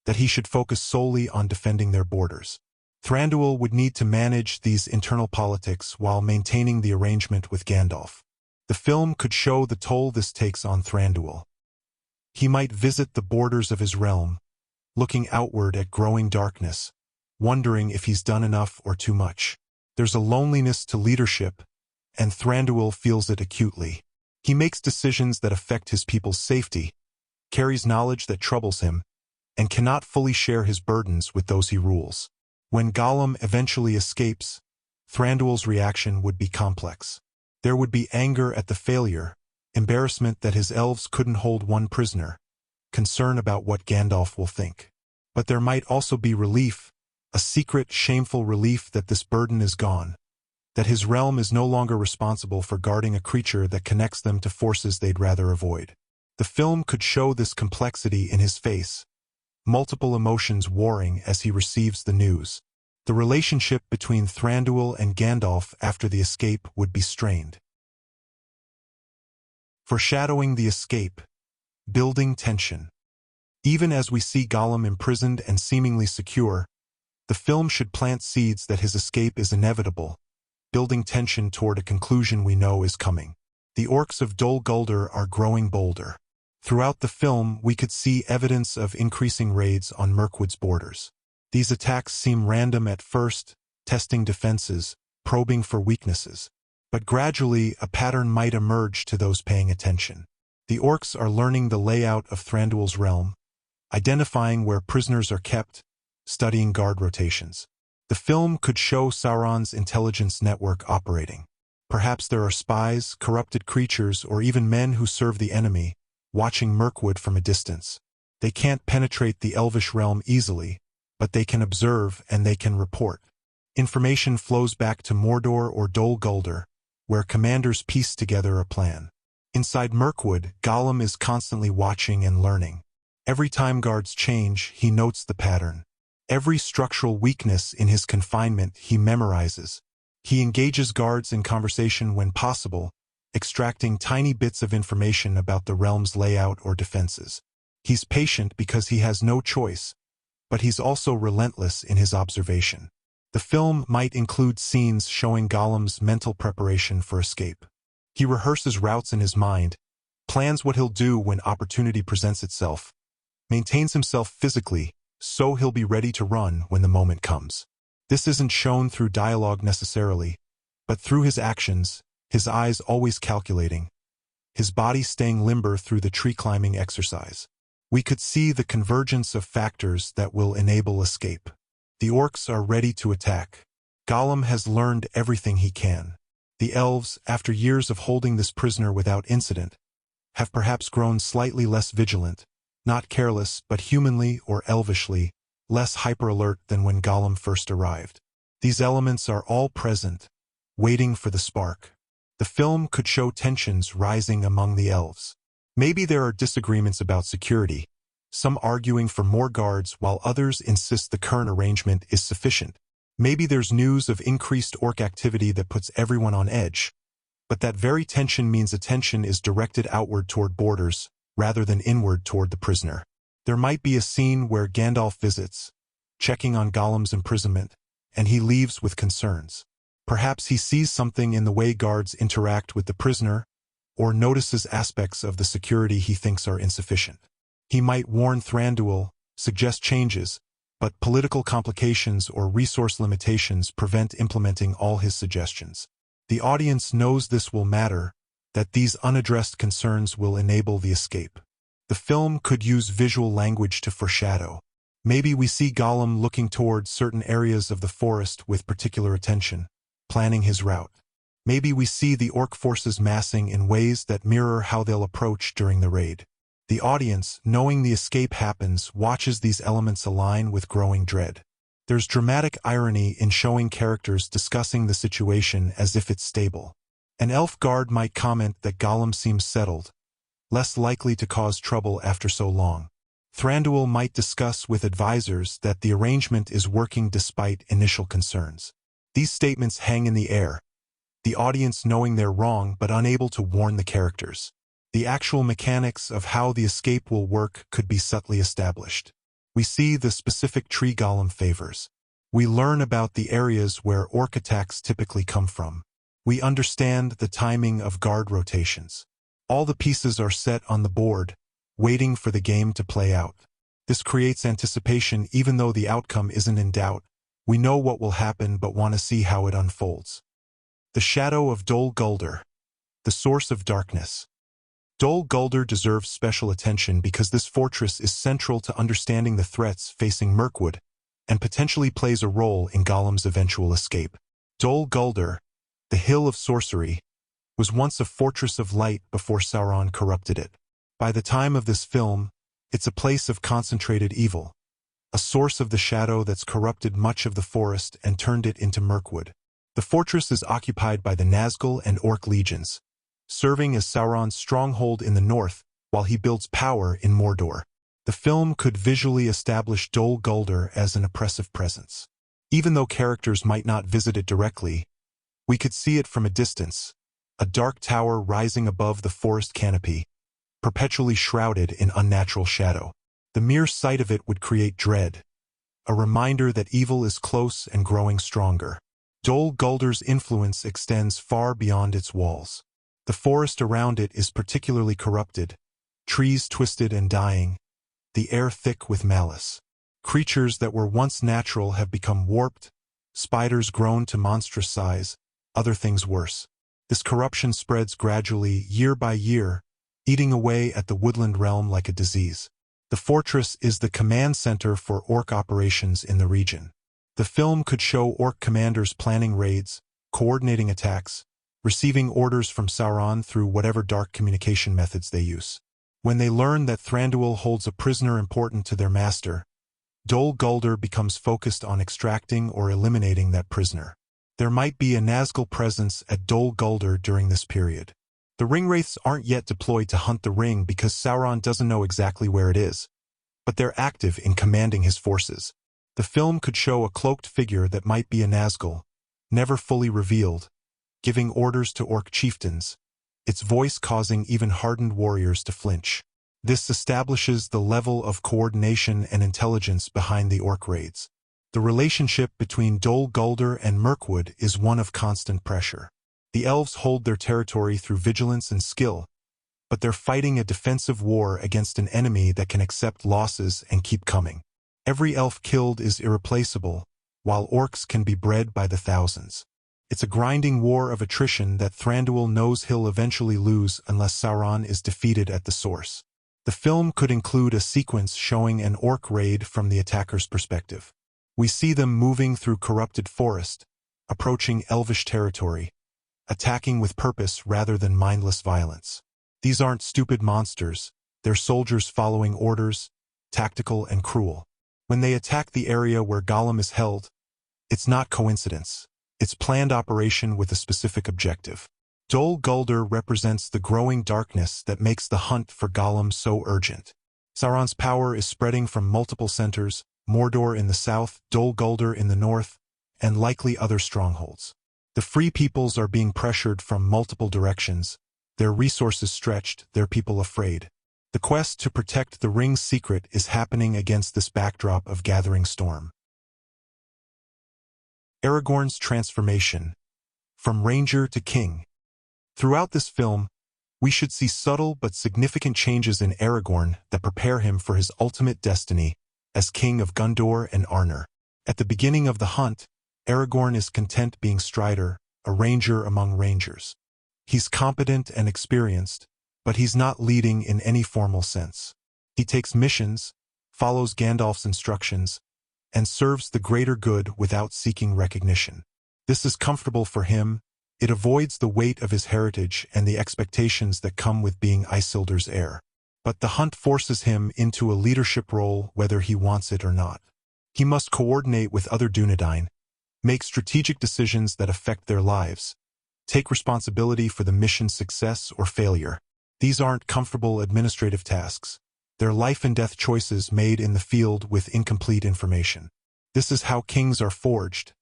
that he should focus solely on defending their borders. Thranduil would need to manage these internal politics while maintaining the arrangement with Gandalf. The film could show the toll this takes on Thranduil. He might visit the borders of his realm, looking outward at growing darkness, wondering if he's done enough or too much. There's a loneliness to leadership, and Thranduil feels it acutely. He makes decisions that affect his people's safety, carries knowledge that troubles him, and cannot fully share his burdens with those he rules. When Gollum eventually escapes, Thranduil's reaction would be complex. There would be anger at the failure, embarrassment that his elves couldn't hold one prisoner, concern about what Gandalf will think. But there might also be relief, a secret, shameful relief that this burden is gone, that his realm is no longer responsible for guarding a creature that connects them to forces they'd rather avoid. The film could show this complexity in his face, multiple emotions warring as he receives the news. The relationship between Thranduil and Gandalf after the escape would be strained. Foreshadowing the escape, building tension. Even as we see Gollum imprisoned and seemingly secure, the film should plant seeds that his escape is inevitable, building tension toward a conclusion we know is coming. The orcs of Dol Guldur are growing bolder. Throughout the film, we could see evidence of increasing raids on Mirkwood's borders. These attacks seem random at first, testing defenses, probing for weaknesses. But gradually, a pattern might emerge to those paying attention. The orcs are learning the layout of Thranduil's realm, identifying where prisoners are kept, studying guard rotations. The film could show Sauron's intelligence network operating. Perhaps there are spies, corrupted creatures, or even men who serve the enemy, watching Mirkwood from a distance. They can't penetrate the Elvish realm easily, but they can observe and they can report. Information flows back to Mordor or Dol Guldur, where commanders piece together a plan. Inside Mirkwood, Gollum is constantly watching and learning. Every time guards change, he notes the pattern. Every structural weakness in his confinement he memorizes. He engages guards in conversation when possible, extracting tiny bits of information about the realm's layout or defenses. He's patient because he has no choice, but he's also relentless in his observation. The film might include scenes showing Gollum's mental preparation for escape. He rehearses routes in his mind, plans what he'll do when opportunity presents itself, maintains himself physically so he'll be ready to run when the moment comes. This isn't shown through dialogue necessarily, but through his actions, his eyes always calculating, his body staying limber through the tree-climbing exercise. We could see the convergence of factors that will enable escape. The orcs are ready to attack. Gollum has learned everything he can. The elves, after years of holding this prisoner without incident, have perhaps grown slightly less vigilant, not careless but humanly or elvishly, less hyper-alert than when Gollum first arrived. These elements are all present, waiting for the spark. The film could show tensions rising among the elves. Maybe there are disagreements about security, some arguing for more guards while others insist the current arrangement is sufficient. Maybe there's news of increased orc activity that puts everyone on edge, but that very tension means attention is directed outward toward borders, rather than inward toward the prisoner. There might be a scene where Gandalf visits, checking on Gollum's imprisonment, and he leaves with concerns. Perhaps he sees something in the way guards interact with the prisoner, or notices aspects of the security he thinks are insufficient. He might warn Thranduil, suggest changes, but political complications or resource limitations prevent implementing all his suggestions. The audience knows this will matter, that these unaddressed concerns will enable the escape. The film could use visual language to foreshadow. Maybe we see Gollum looking toward certain areas of the forest with particular attention, planning his route. Maybe we see the orc forces massing in ways that mirror how they'll approach during the raid. The audience, knowing the escape happens, watches these elements align with growing dread. There's dramatic irony in showing characters discussing the situation as if it's stable. An elf guard might comment that Gollum seems settled, less likely to cause trouble after so long. Thranduil might discuss with advisors that the arrangement is working despite initial concerns. These statements hang in the air, the audience knowing they're wrong but unable to warn the characters. The actual mechanics of how the escape will work could be subtly established. We see the specific tree Gollum favors. We learn about the areas where orc attacks typically come from. We understand the timing of guard rotations. All the pieces are set on the board, waiting for the game to play out. This creates anticipation even though the outcome isn't in doubt. We know what will happen but want to see how it unfolds. The shadow of Dol Guldur, the source of darkness. Dol Guldur deserves special attention because this fortress is central to understanding the threats facing Mirkwood and potentially plays a role in Gollum's eventual escape. Dol Guldur, the Hill of Sorcery, was once a fortress of light before Sauron corrupted it. By the time of this film, it's a place of concentrated evil, a source of the shadow that's corrupted much of the forest and turned it into Mirkwood. The fortress is occupied by the Nazgul and Orc legions, serving as Sauron's stronghold in the north while he builds power in Mordor. The film could visually establish Dol Guldur as an oppressive presence. Even though characters might not visit it directly, we could see it from a distance, a dark tower rising above the forest canopy, perpetually shrouded in unnatural shadow. The mere sight of it would create dread, a reminder that evil is close and growing stronger. Dol Guldur's influence extends far beyond its walls. The forest around it is particularly corrupted, trees twisted and dying, the air thick with malice. Creatures that were once natural have become warped, spiders grown to monstrous size, other things worse. This corruption spreads gradually, year by year, eating away at the woodland realm like a disease. The fortress is the command center for Orc operations in the region. The film could show Orc commanders planning raids, coordinating attacks, receiving orders from Sauron through whatever dark communication methods they use. When they learn that Thranduil holds a prisoner important to their master, Dol Guldur becomes focused on extracting or eliminating that prisoner. There might be a Nazgul presence at Dol Guldur during this period. The Ringwraiths aren't yet deployed to hunt the ring because Sauron doesn't know exactly where it is, but they're active in commanding his forces. The film could show a cloaked figure that might be a Nazgul, never fully revealed, giving orders to Orc chieftains, its voice causing even hardened warriors to flinch. This establishes the level of coordination and intelligence behind the Orc raids. The relationship between Dol Guldur and Mirkwood is one of constant pressure. The elves hold their territory through vigilance and skill, but they're fighting a defensive war against an enemy that can accept losses and keep coming. Every elf killed is irreplaceable, while Orcs can be bred by the thousands. It's a grinding war of attrition that Thranduil knows he'll eventually lose unless Sauron is defeated at the source. The film could include a sequence showing an Orc raid from the attacker's perspective. We see them moving through corrupted forest, approaching elvish territory, attacking with purpose rather than mindless violence. These aren't stupid monsters, they're soldiers following orders, tactical and cruel. When they attack the area where Gollum is held, it's not coincidence. It's planned operation with a specific objective. Dol Guldur represents the growing darkness that makes the hunt for Gollum so urgent. Sauron's power is spreading from multiple centers, Mordor in the south, Dol Guldur in the north, and likely other strongholds. The Free Peoples are being pressured from multiple directions, their resources stretched, their people afraid. The quest to protect the ring's secret is happening against this backdrop of gathering storm. Aragorn's transformation, from Ranger to King. Throughout this film, we should see subtle but significant changes in Aragorn that prepare him for his ultimate destiny as King of Gondor and Arnor. At the beginning of the hunt, Aragorn is content being Strider, a ranger among rangers. He's competent and experienced, but he's not leading in any formal sense. He takes missions, follows Gandalf's instructions, and serves the greater good without seeking recognition. This is comfortable for him. It avoids the weight of his heritage and the expectations that come with being Isildur's heir. But the hunt forces him into a leadership role whether he wants it or not. He must coordinate with other Dunedain, make strategic decisions that affect their lives, take responsibility for the mission's success or failure. These aren't comfortable administrative tasks. They're life and death choices made in the field with incomplete information. This is how kings are forged,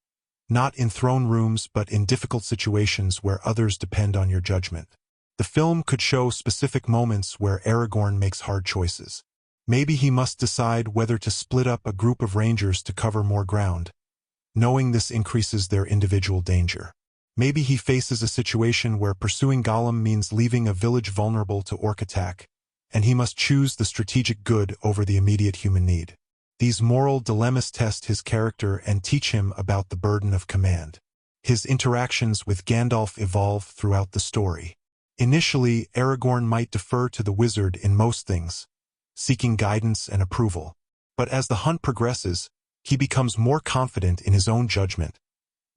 not in throne rooms but in difficult situations where others depend on your judgment. The film could show specific moments where Aragorn makes hard choices. Maybe he must decide whether to split up a group of rangers to cover more ground, knowing this increases their individual danger. Maybe he faces a situation where pursuing Gollum means leaving a village vulnerable to Orc attack, and he must choose the strategic good over the immediate human need. These moral dilemmas test his character and teach him about the burden of command. His interactions with Gandalf evolve throughout the story. Initially, Aragorn might defer to the wizard in most things, seeking guidance and approval. But as the hunt progresses, he becomes more confident in his own judgment,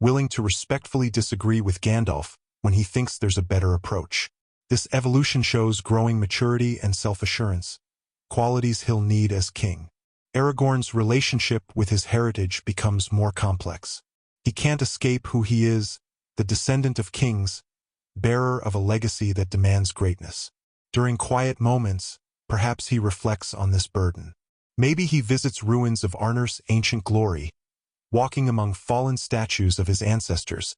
willing to respectfully disagree with Gandalf when he thinks there's a better approach. This evolution shows growing maturity and self-assurance, qualities he'll need as king. Aragorn's relationship with his heritage becomes more complex. He can't escape who he is, the descendant of kings, bearer of a legacy that demands greatness. During quiet moments, perhaps he reflects on this burden. Maybe he visits ruins of Arnor's ancient glory, walking among fallen statues of his ancestors,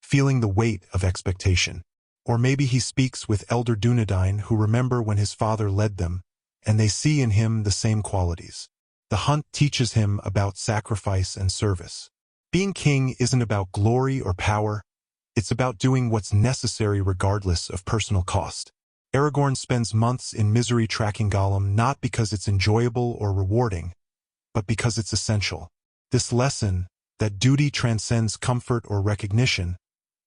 feeling the weight of expectation. Or maybe he speaks with Elder Dunedain who remember when his father led them, and they see in him the same qualities. The hunt teaches him about sacrifice and service. Being king isn't about glory or power, it's about doing what's necessary regardless of personal cost. Aragorn spends months in misery tracking Gollum not because it's enjoyable or rewarding, but because it's essential. This lesson, that duty transcends comfort or recognition,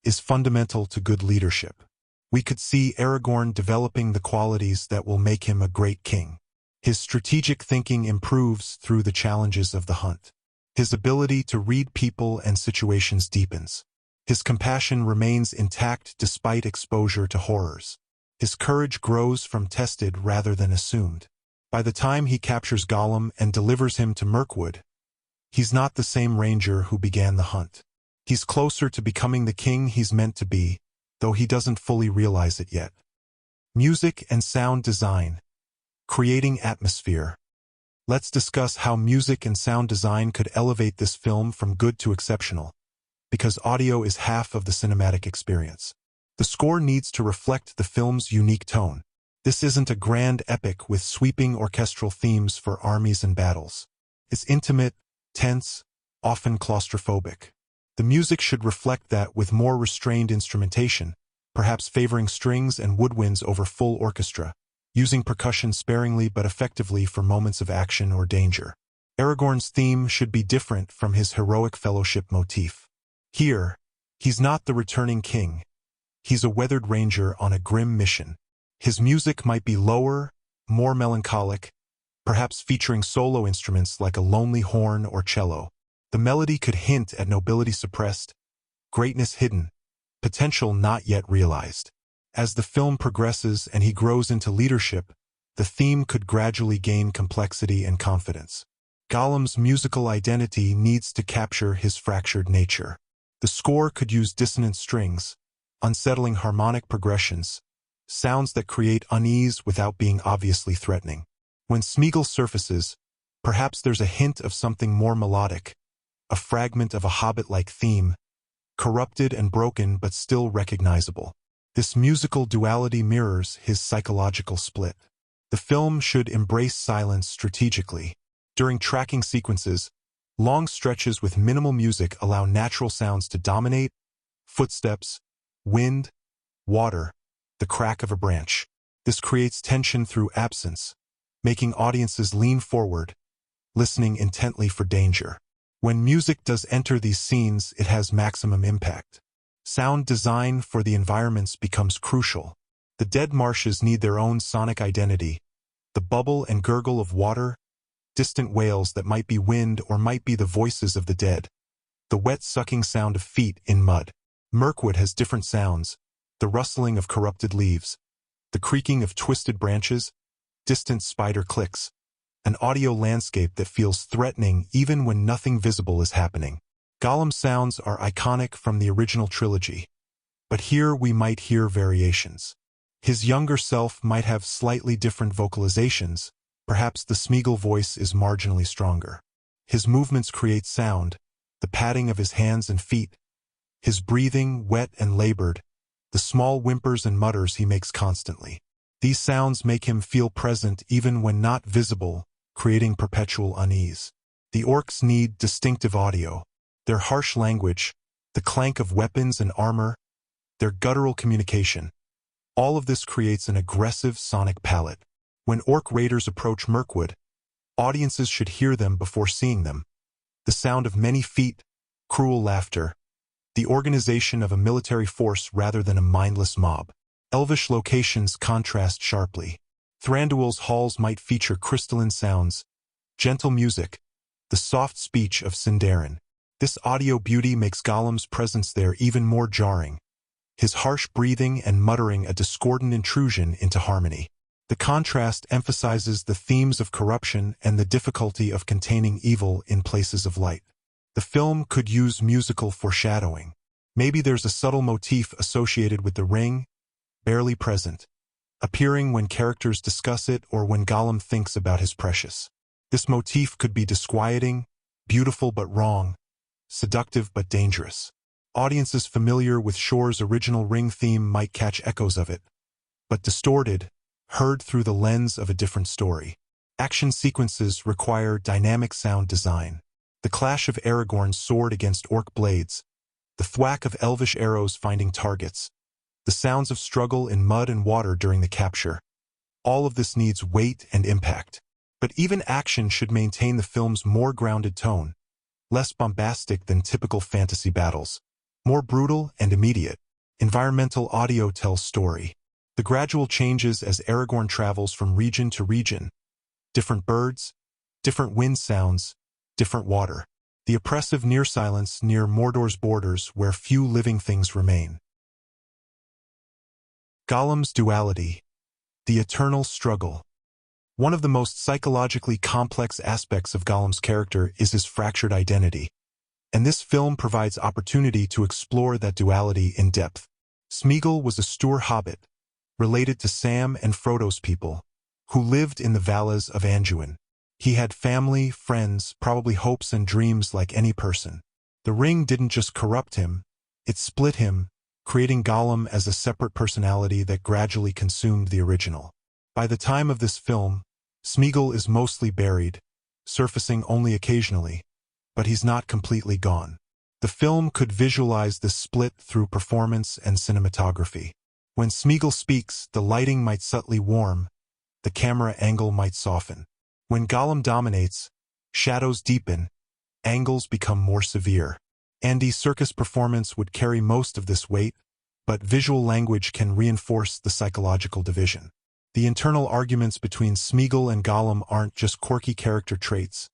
is fundamental to good leadership. We could see Aragorn developing the qualities that will make him a great king. His strategic thinking improves through the challenges of the hunt. His ability to read people and situations deepens. His compassion remains intact despite exposure to horrors. His courage grows from tested rather than assumed. By the time he captures Gollum and delivers him to Mirkwood, he's not the same ranger who began the hunt. He's closer to becoming the king he's meant to be, though he doesn't fully realize it yet. Music and sound design. Creating atmosphere. Let's discuss how music and sound design could elevate this film from good to exceptional, because audio is half of the cinematic experience. The score needs to reflect the film's unique tone. This isn't a grand epic with sweeping orchestral themes for armies and battles. It's intimate, tense, often claustrophobic. The music should reflect that with more restrained instrumentation, perhaps favoring strings and woodwinds over full orchestra, using percussion sparingly but effectively for moments of action or danger. Aragorn's theme should be different from his heroic fellowship motif. Here, he's not the returning king. He's a weathered ranger on a grim mission. His music might be lower, more melancholic, perhaps featuring solo instruments like a lonely horn or cello. The melody could hint at nobility suppressed, greatness hidden, potential not yet realized. As the film progresses and he grows into leadership, the theme could gradually gain complexity and confidence. Gollum's musical identity needs to capture his fractured nature. The score could use dissonant strings, unsettling harmonic progressions, sounds that create unease without being obviously threatening. When Smeagol surfaces, perhaps there's a hint of something more melodic, a fragment of a Hobbit-like theme, corrupted and broken but still recognizable. This musical duality mirrors his psychological split. The film should embrace silence strategically. During tracking sequences, long stretches with minimal music allow natural sounds to dominate: footsteps, wind, water, the crack of a branch. This creates tension through absence, making audiences lean forward, listening intently for danger. When music does enter these scenes, it has maximum impact. Sound design for the environments becomes crucial. The dead marshes need their own sonic identity. The bubble and gurgle of water, distant wails that might be wind or might be the voices of the dead. The wet sucking sound of feet in mud. Mirkwood has different sounds: the rustling of corrupted leaves, the creaking of twisted branches, distant spider clicks, an audio landscape that feels threatening even when nothing visible is happening. Gollum's sounds are iconic from the original trilogy, but here we might hear variations. His younger self might have slightly different vocalizations. Perhaps the Smeagol voice is marginally stronger. His movements create sound, the patting of his hands and feet, his breathing, wet and labored, the small whimpers and mutters he makes constantly. These sounds make him feel present even when not visible, creating perpetual unease. The orcs need distinctive audio. Their harsh language, the clank of weapons and armor, their guttural communication. All of this creates an aggressive sonic palette. When orc raiders approach Mirkwood, audiences should hear them before seeing them. The sound of many feet, cruel laughter, the organization of a military force rather than a mindless mob. Elvish locations contrast sharply. Thranduil's halls might feature crystalline sounds, gentle music, the soft speech of Sindarin. This audio beauty makes Gollum's presence there even more jarring, his harsh breathing and muttering a discordant intrusion into harmony. The contrast emphasizes the themes of corruption and the difficulty of containing evil in places of light. The film could use musical foreshadowing. Maybe there's a subtle motif associated with the ring, barely present, appearing when characters discuss it or when Gollum thinks about his precious. This motif could be disquieting, beautiful but wrong, seductive but dangerous. Audiences familiar with Shore's original ring theme might catch echoes of it, but distorted, heard through the lens of a different story. Action sequences require dynamic sound design. The clash of Aragorn's sword against orc blades, the thwack of elvish arrows finding targets, the sounds of struggle in mud and water during the capture. All of this needs weight and impact. But even action should maintain the film's more grounded tone, less bombastic than typical fantasy battles, more brutal and immediate. Environmental audio tells story. The gradual changes as Aragorn travels from region to region. Different birds, different wind sounds, different water. The oppressive near silence near Mordor's borders where few living things remain. Gollum's duality. The eternal struggle. One of the most psychologically complex aspects of Gollum's character is his fractured identity, and this film provides opportunity to explore that duality in depth. Smeagol was a Stour hobbit, related to Sam and Frodo's people, who lived in the Valles of Anduin. He had family, friends, probably hopes and dreams like any person. The ring didn't just corrupt him, it split him, creating Gollum as a separate personality that gradually consumed the original. By the time of this film, Smeagol is mostly buried, surfacing only occasionally, but he's not completely gone. The film could visualize this split through performance and cinematography. When Smeagol speaks, the lighting might subtly warm, the camera angle might soften. When Gollum dominates, shadows deepen, angles become more severe. Andy Serkis' performance would carry most of this weight, but visual language can reinforce the psychological division. The internal arguments between Smeagol and Gollum aren't just quirky character traits.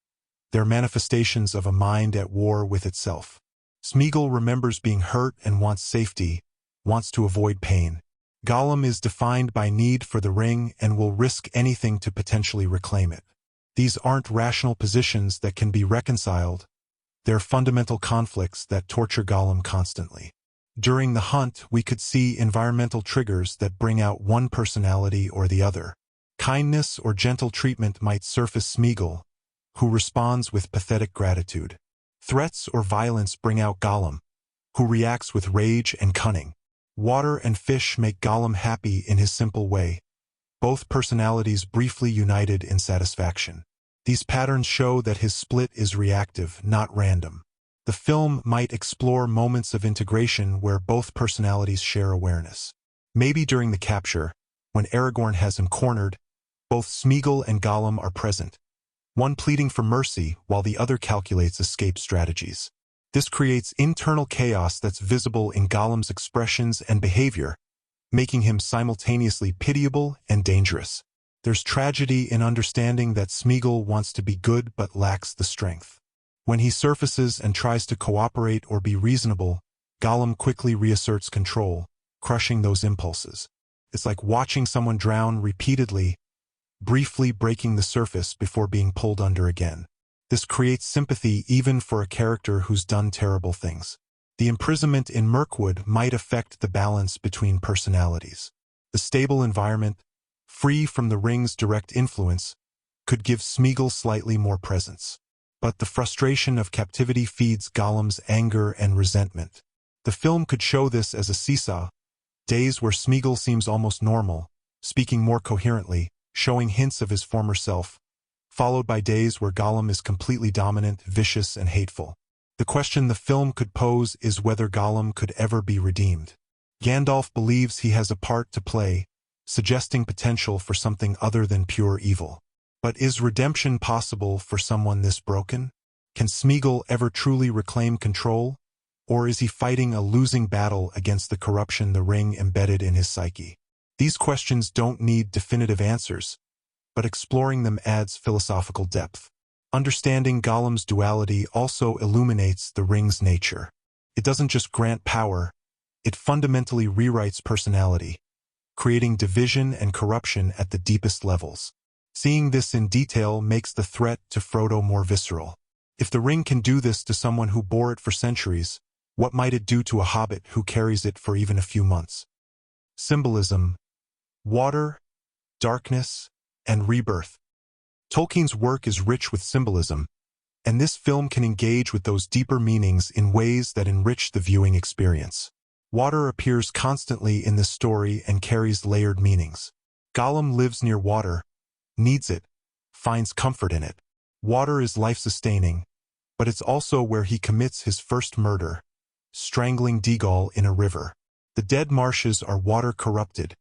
They're manifestations of a mind at war with itself. Smeagol remembers being hurt and wants safety, wants to avoid pain. Gollum is defined by need for the ring and will risk anything to potentially reclaim it. These aren't rational positions that can be reconciled. They're fundamental conflicts that torture Gollum constantly. During the hunt, we could see environmental triggers that bring out one personality or the other. Kindness or gentle treatment might surface Smeagol, who responds with pathetic gratitude. Threats or violence bring out Gollum, who reacts with rage and cunning. Water and fish make Gollum happy in his simple way, both personalities briefly united in satisfaction. These patterns show that his split is reactive, not random. The film might explore moments of integration where both personalities share awareness. Maybe during the capture, when Aragorn has him cornered, both Smeagol and Gollum are present, one pleading for mercy while the other calculates escape strategies. This creates internal chaos that's visible in Gollum's expressions and behavior, making him simultaneously pitiable and dangerous. There's tragedy in understanding that Smeagol wants to be good but lacks the strength. When he surfaces and tries to cooperate or be reasonable, Gollum quickly reasserts control, crushing those impulses. It's like watching someone drown repeatedly, briefly breaking the surface before being pulled under again. This creates sympathy even for a character who's done terrible things. The imprisonment in Mirkwood might affect the balance between personalities. The stable environment, free from the ring's direct influence, could give Smeagol slightly more presence. But the frustration of captivity feeds Gollum's anger and resentment. The film could show this as a seesaw, days where Smeagol seems almost normal, speaking more coherently, showing hints of his former self, followed by days where Gollum is completely dominant, vicious, and hateful. The question the film could pose is whether Gollum could ever be redeemed. Gandalf believes he has a part to play, suggesting potential for something other than pure evil. But is redemption possible for someone this broken? Can Smeagol ever truly reclaim control? Or is he fighting a losing battle against the corruption the ring embedded in his psyche? These questions don't need definitive answers, but exploring them adds philosophical depth. Understanding Gollum's duality also illuminates the ring's nature. It doesn't just grant power, it fundamentally rewrites personality, creating division and corruption at the deepest levels. Seeing this in detail makes the threat to Frodo more visceral. If the ring can do this to someone who bore it for centuries, what might it do to a hobbit who carries it for even a few months? Symbolism: water, darkness, and rebirth. Tolkien's work is rich with symbolism, and this film can engage with those deeper meanings in ways that enrich the viewing experience. Water appears constantly in this story and carries layered meanings. Gollum lives near water, needs it, finds comfort in it. Water is life-sustaining, but it's also where he commits his first murder, strangling Deagol in a river. The dead marshes are water-corrupted,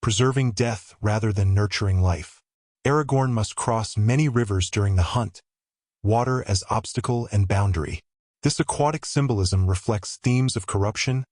preserving death rather than nurturing life. Aragorn must cross many rivers during the hunt, water as obstacle and boundary. This aquatic symbolism reflects themes of corruption,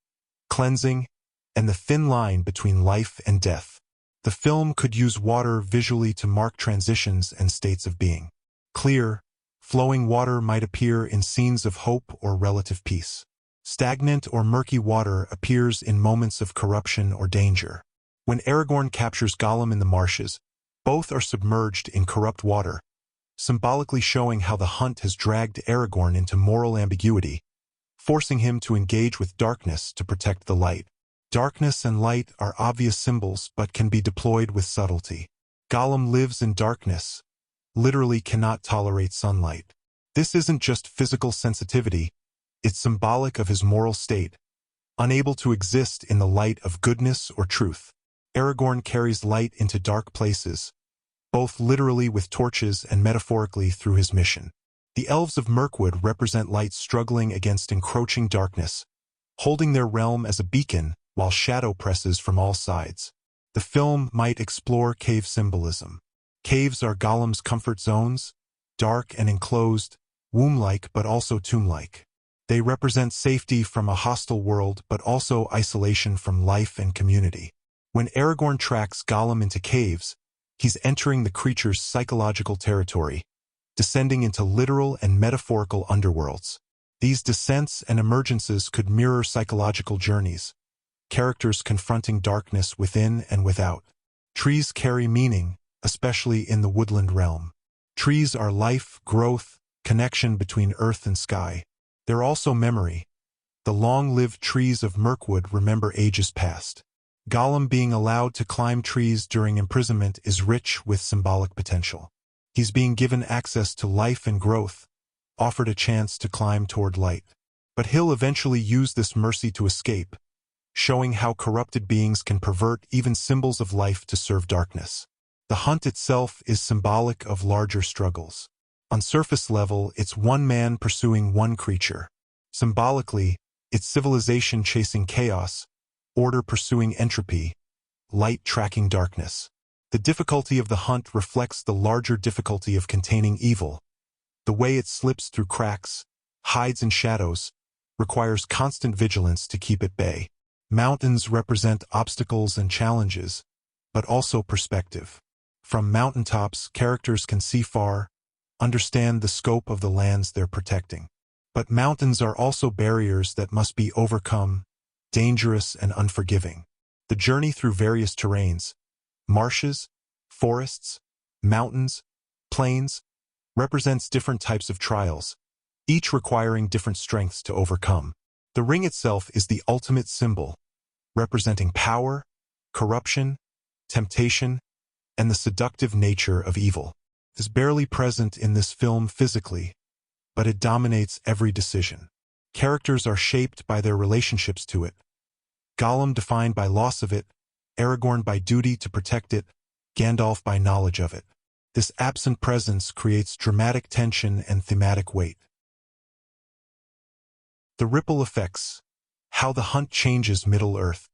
cleansing, and the thin line between life and death. The film could use water visually to mark transitions and states of being. Clear, flowing water might appear in scenes of hope or relative peace. Stagnant or murky water appears in moments of corruption or danger. When Aragorn captures Gollum in the marshes, both are submerged in corrupt water, symbolically showing how the hunt has dragged Aragorn into moral ambiguity, forcing him to engage with darkness to protect the light. Darkness and light are obvious symbols but can be deployed with subtlety. Gollum lives in darkness, literally cannot tolerate sunlight. This isn't just physical sensitivity, it's symbolic of his moral state, unable to exist in the light of goodness or truth. Aragorn carries light into dark places, both literally with torches and metaphorically through his mission. The elves of Mirkwood represent light struggling against encroaching darkness, holding their realm as a beacon while shadow presses from all sides. The film might explore cave symbolism. Caves are Gollum's comfort zones, dark and enclosed, womb-like but also tomb-like. They represent safety from a hostile world but also isolation from life and community. When Aragorn tracks Gollum into caves, he's entering the creature's psychological territory, descending into literal and metaphorical underworlds. These descents and emergences could mirror psychological journeys, characters confronting darkness within and without. Trees carry meaning, especially in the woodland realm. Trees are life, growth, connection between earth and sky. They're also memory. The long-lived trees of Mirkwood remember ages past. Gollum being allowed to climb trees during imprisonment is rich with symbolic potential. He's being given access to life and growth, offered a chance to climb toward light. But he'll eventually use this mercy to escape, showing how corrupted beings can pervert even symbols of life to serve darkness. The hunt itself is symbolic of larger struggles. On surface level, it's one man pursuing one creature. Symbolically, it's civilization chasing chaos, order pursuing entropy, light tracking darkness. The difficulty of the hunt reflects the larger difficulty of containing evil. The way it slips through cracks, hides in shadows, requires constant vigilance to keep at bay. Mountains represent obstacles and challenges, but also perspective. From mountaintops, characters can see far, understand the scope of the lands they're protecting. But mountains are also barriers that must be overcome, dangerous and unforgiving. The journey through various terrains, marshes, forests, mountains, plains, represents different types of trials, each requiring different strengths to overcome. The ring itself is the ultimate symbol, representing power, corruption, temptation, and the seductive nature of evil. It is barely present in this film physically, but it dominates every decision. Characters are shaped by their relationships to it. Gollum defined by loss of it, Aragorn by duty to protect it, Gandalf by knowledge of it. This absent presence creates dramatic tension and thematic weight. The ripple effects, how the hunt changes Middle-earth.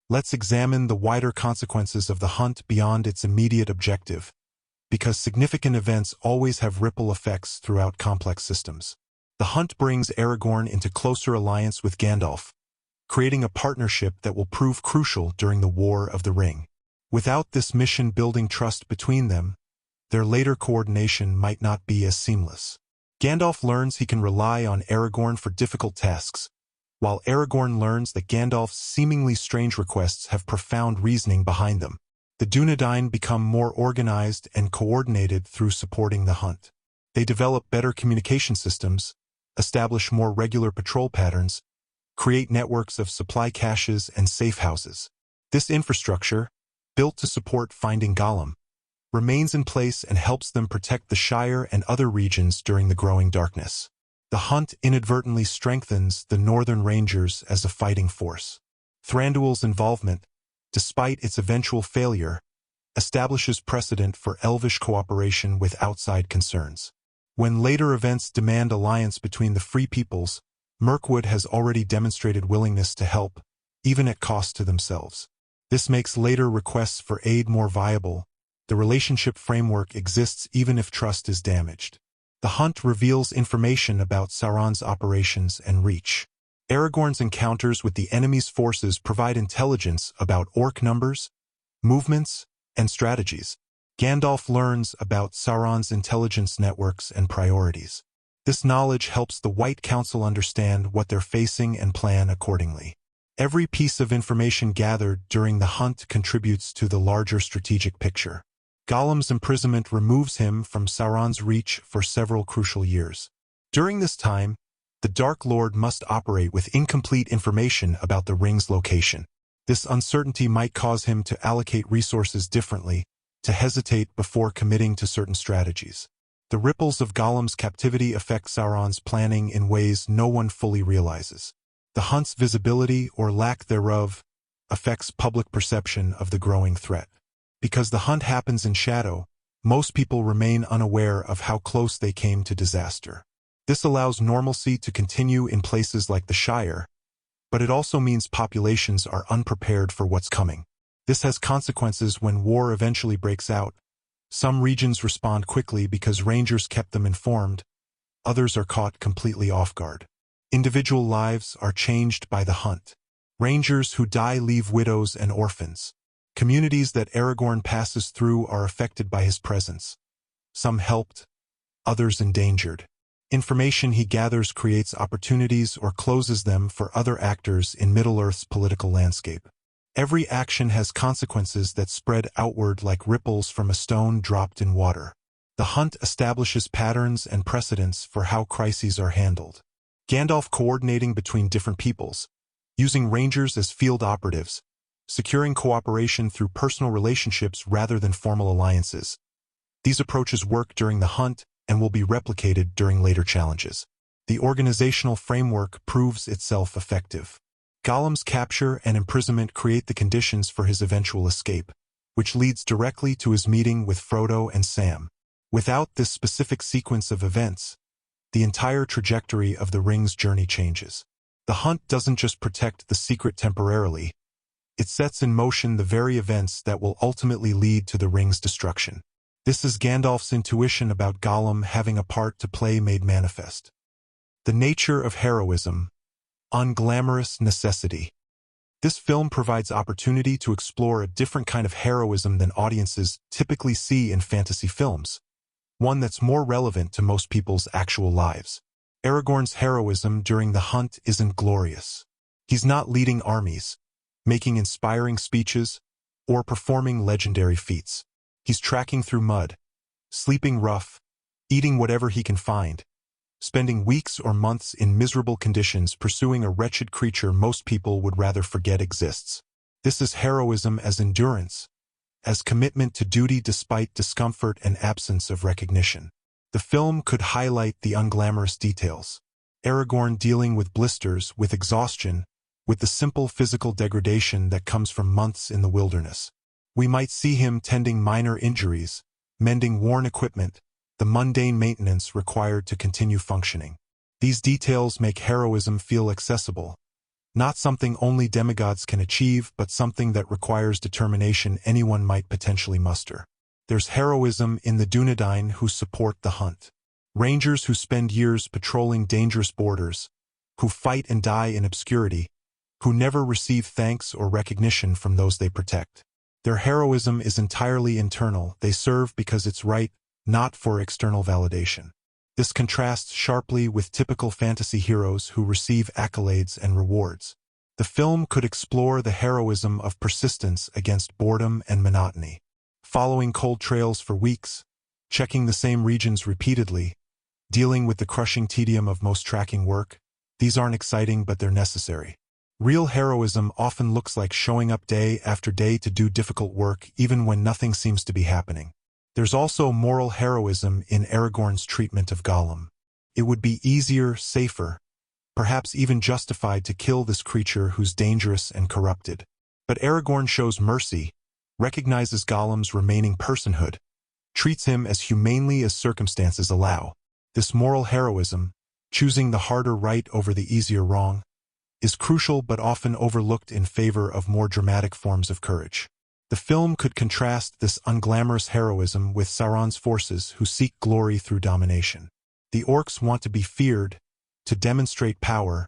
Let's examine the wider consequences of the hunt beyond its immediate objective, because significant events always have ripple effects throughout complex systems. The hunt brings Aragorn into closer alliance with Gandalf, creating a partnership that will prove crucial during the War of the Ring. Without this mission building trust between them, their later coordination might not be as seamless. Gandalf learns he can rely on Aragorn for difficult tasks, while Aragorn learns that Gandalf's seemingly strange requests have profound reasoning behind them. The Dunedain become more organized and coordinated through supporting the hunt. They develop better communication systems, establish more regular patrol patterns, create networks of supply caches and safe houses. This infrastructure, built to support finding Gollum, remains in place and helps them protect the Shire and other regions during the growing darkness. The hunt inadvertently strengthens the Northern Rangers as a fighting force. Thranduil's involvement, despite its eventual failure, establishes precedent for Elvish cooperation with outside concerns. When later events demand alliance between the Free Peoples, Mirkwood has already demonstrated willingness to help, even at cost to themselves. This makes later requests for aid more viable. The relationship framework exists even if trust is damaged. The hunt reveals information about Sauron's operations and reach. Aragorn's encounters with the enemy's forces provide intelligence about orc numbers, movements, and strategies. Gandalf learns about Sauron's intelligence networks and priorities. This knowledge helps the White Council understand what they're facing and plan accordingly. Every piece of information gathered during the hunt contributes to the larger strategic picture. Gollum's imprisonment removes him from Sauron's reach for several crucial years. During this time, the Dark Lord must operate with incomplete information about the ring's location. This uncertainty might cause him to allocate resources differently, to hesitate before committing to certain strategies. The ripples of Gollum's captivity affect Sauron's planning in ways no one fully realizes. The hunt's visibility, or lack thereof, affects public perception of the growing threat. Because the hunt happens in shadow, most people remain unaware of how close they came to disaster. This allows normalcy to continue in places like the Shire, but it also means populations are unprepared for what's coming. This has consequences when war eventually breaks out. Some regions respond quickly because rangers kept them informed. Others are caught completely off guard. Individual lives are changed by the hunt. Rangers who die leave widows and orphans. Communities that Aragorn passes through are affected by his presence. Some helped, others endangered. Information he gathers creates opportunities or closes them for other actors in Middle-earth's political landscape. Every action has consequences that spread outward like ripples from a stone dropped in water. The hunt establishes patterns and precedents for how crises are handled. Gandalf coordinating between different peoples, using rangers as field operatives, securing cooperation through personal relationships rather than formal alliances. These approaches work during the hunt and will be replicated during later challenges. The organizational framework proves itself effective. Gollum's capture and imprisonment create the conditions for his eventual escape, which leads directly to his meeting with Frodo and Sam. Without this specific sequence of events, the entire trajectory of the ring's journey changes. The hunt doesn't just protect the secret temporarily, it sets in motion the very events that will ultimately lead to the ring's destruction. This is Gandalf's intuition about Gollum having a part to play made manifest. The nature of heroism, unglamorous necessity. This film provides opportunity to explore a different kind of heroism than audiences typically see in fantasy films, one that's more relevant to most people's actual lives. Aragorn's heroism during the hunt isn't glorious. He's not leading armies, making inspiring speeches, or performing legendary feats. He's tracking through mud, sleeping rough, eating whatever he can find, spending weeks or months in miserable conditions pursuing a wretched creature most people would rather forget exists. This is heroism as endurance, as commitment to duty despite discomfort and absence of recognition. The film could highlight the unglamorous details. Aragorn dealing with blisters, with exhaustion, with the simple physical degradation that comes from months in the wilderness. We might see him tending minor injuries, mending worn equipment, the mundane maintenance required to continue functioning. These details make heroism feel accessible, not something only demigods can achieve, but something that requires determination anyone might potentially muster. There's heroism in the Dunedain who support the hunt. Rangers who spend years patrolling dangerous borders, who fight and die in obscurity, who never receive thanks or recognition from those they protect. Their heroism is entirely internal. They serve because it's right, not for external validation. This contrasts sharply with typical fantasy heroes who receive accolades and rewards. The film could explore the heroism of persistence against boredom and monotony. Following cold trails for weeks, checking the same regions repeatedly, dealing with the crushing tedium of most tracking work, these aren't exciting but they're necessary. Real heroism often looks like showing up day after day to do difficult work even when nothing seems to be happening. There's also moral heroism in Aragorn's treatment of Gollum. It would be easier, safer, perhaps even justified to kill this creature who's dangerous and corrupted. But Aragorn shows mercy, recognizes Gollum's remaining personhood, treats him as humanely as circumstances allow. This moral heroism, choosing the harder right over the easier wrong, is crucial but often overlooked in favor of more dramatic forms of courage. The film could contrast this unglamorous heroism with Sauron's forces who seek glory through domination. The orcs want to be feared, to demonstrate power,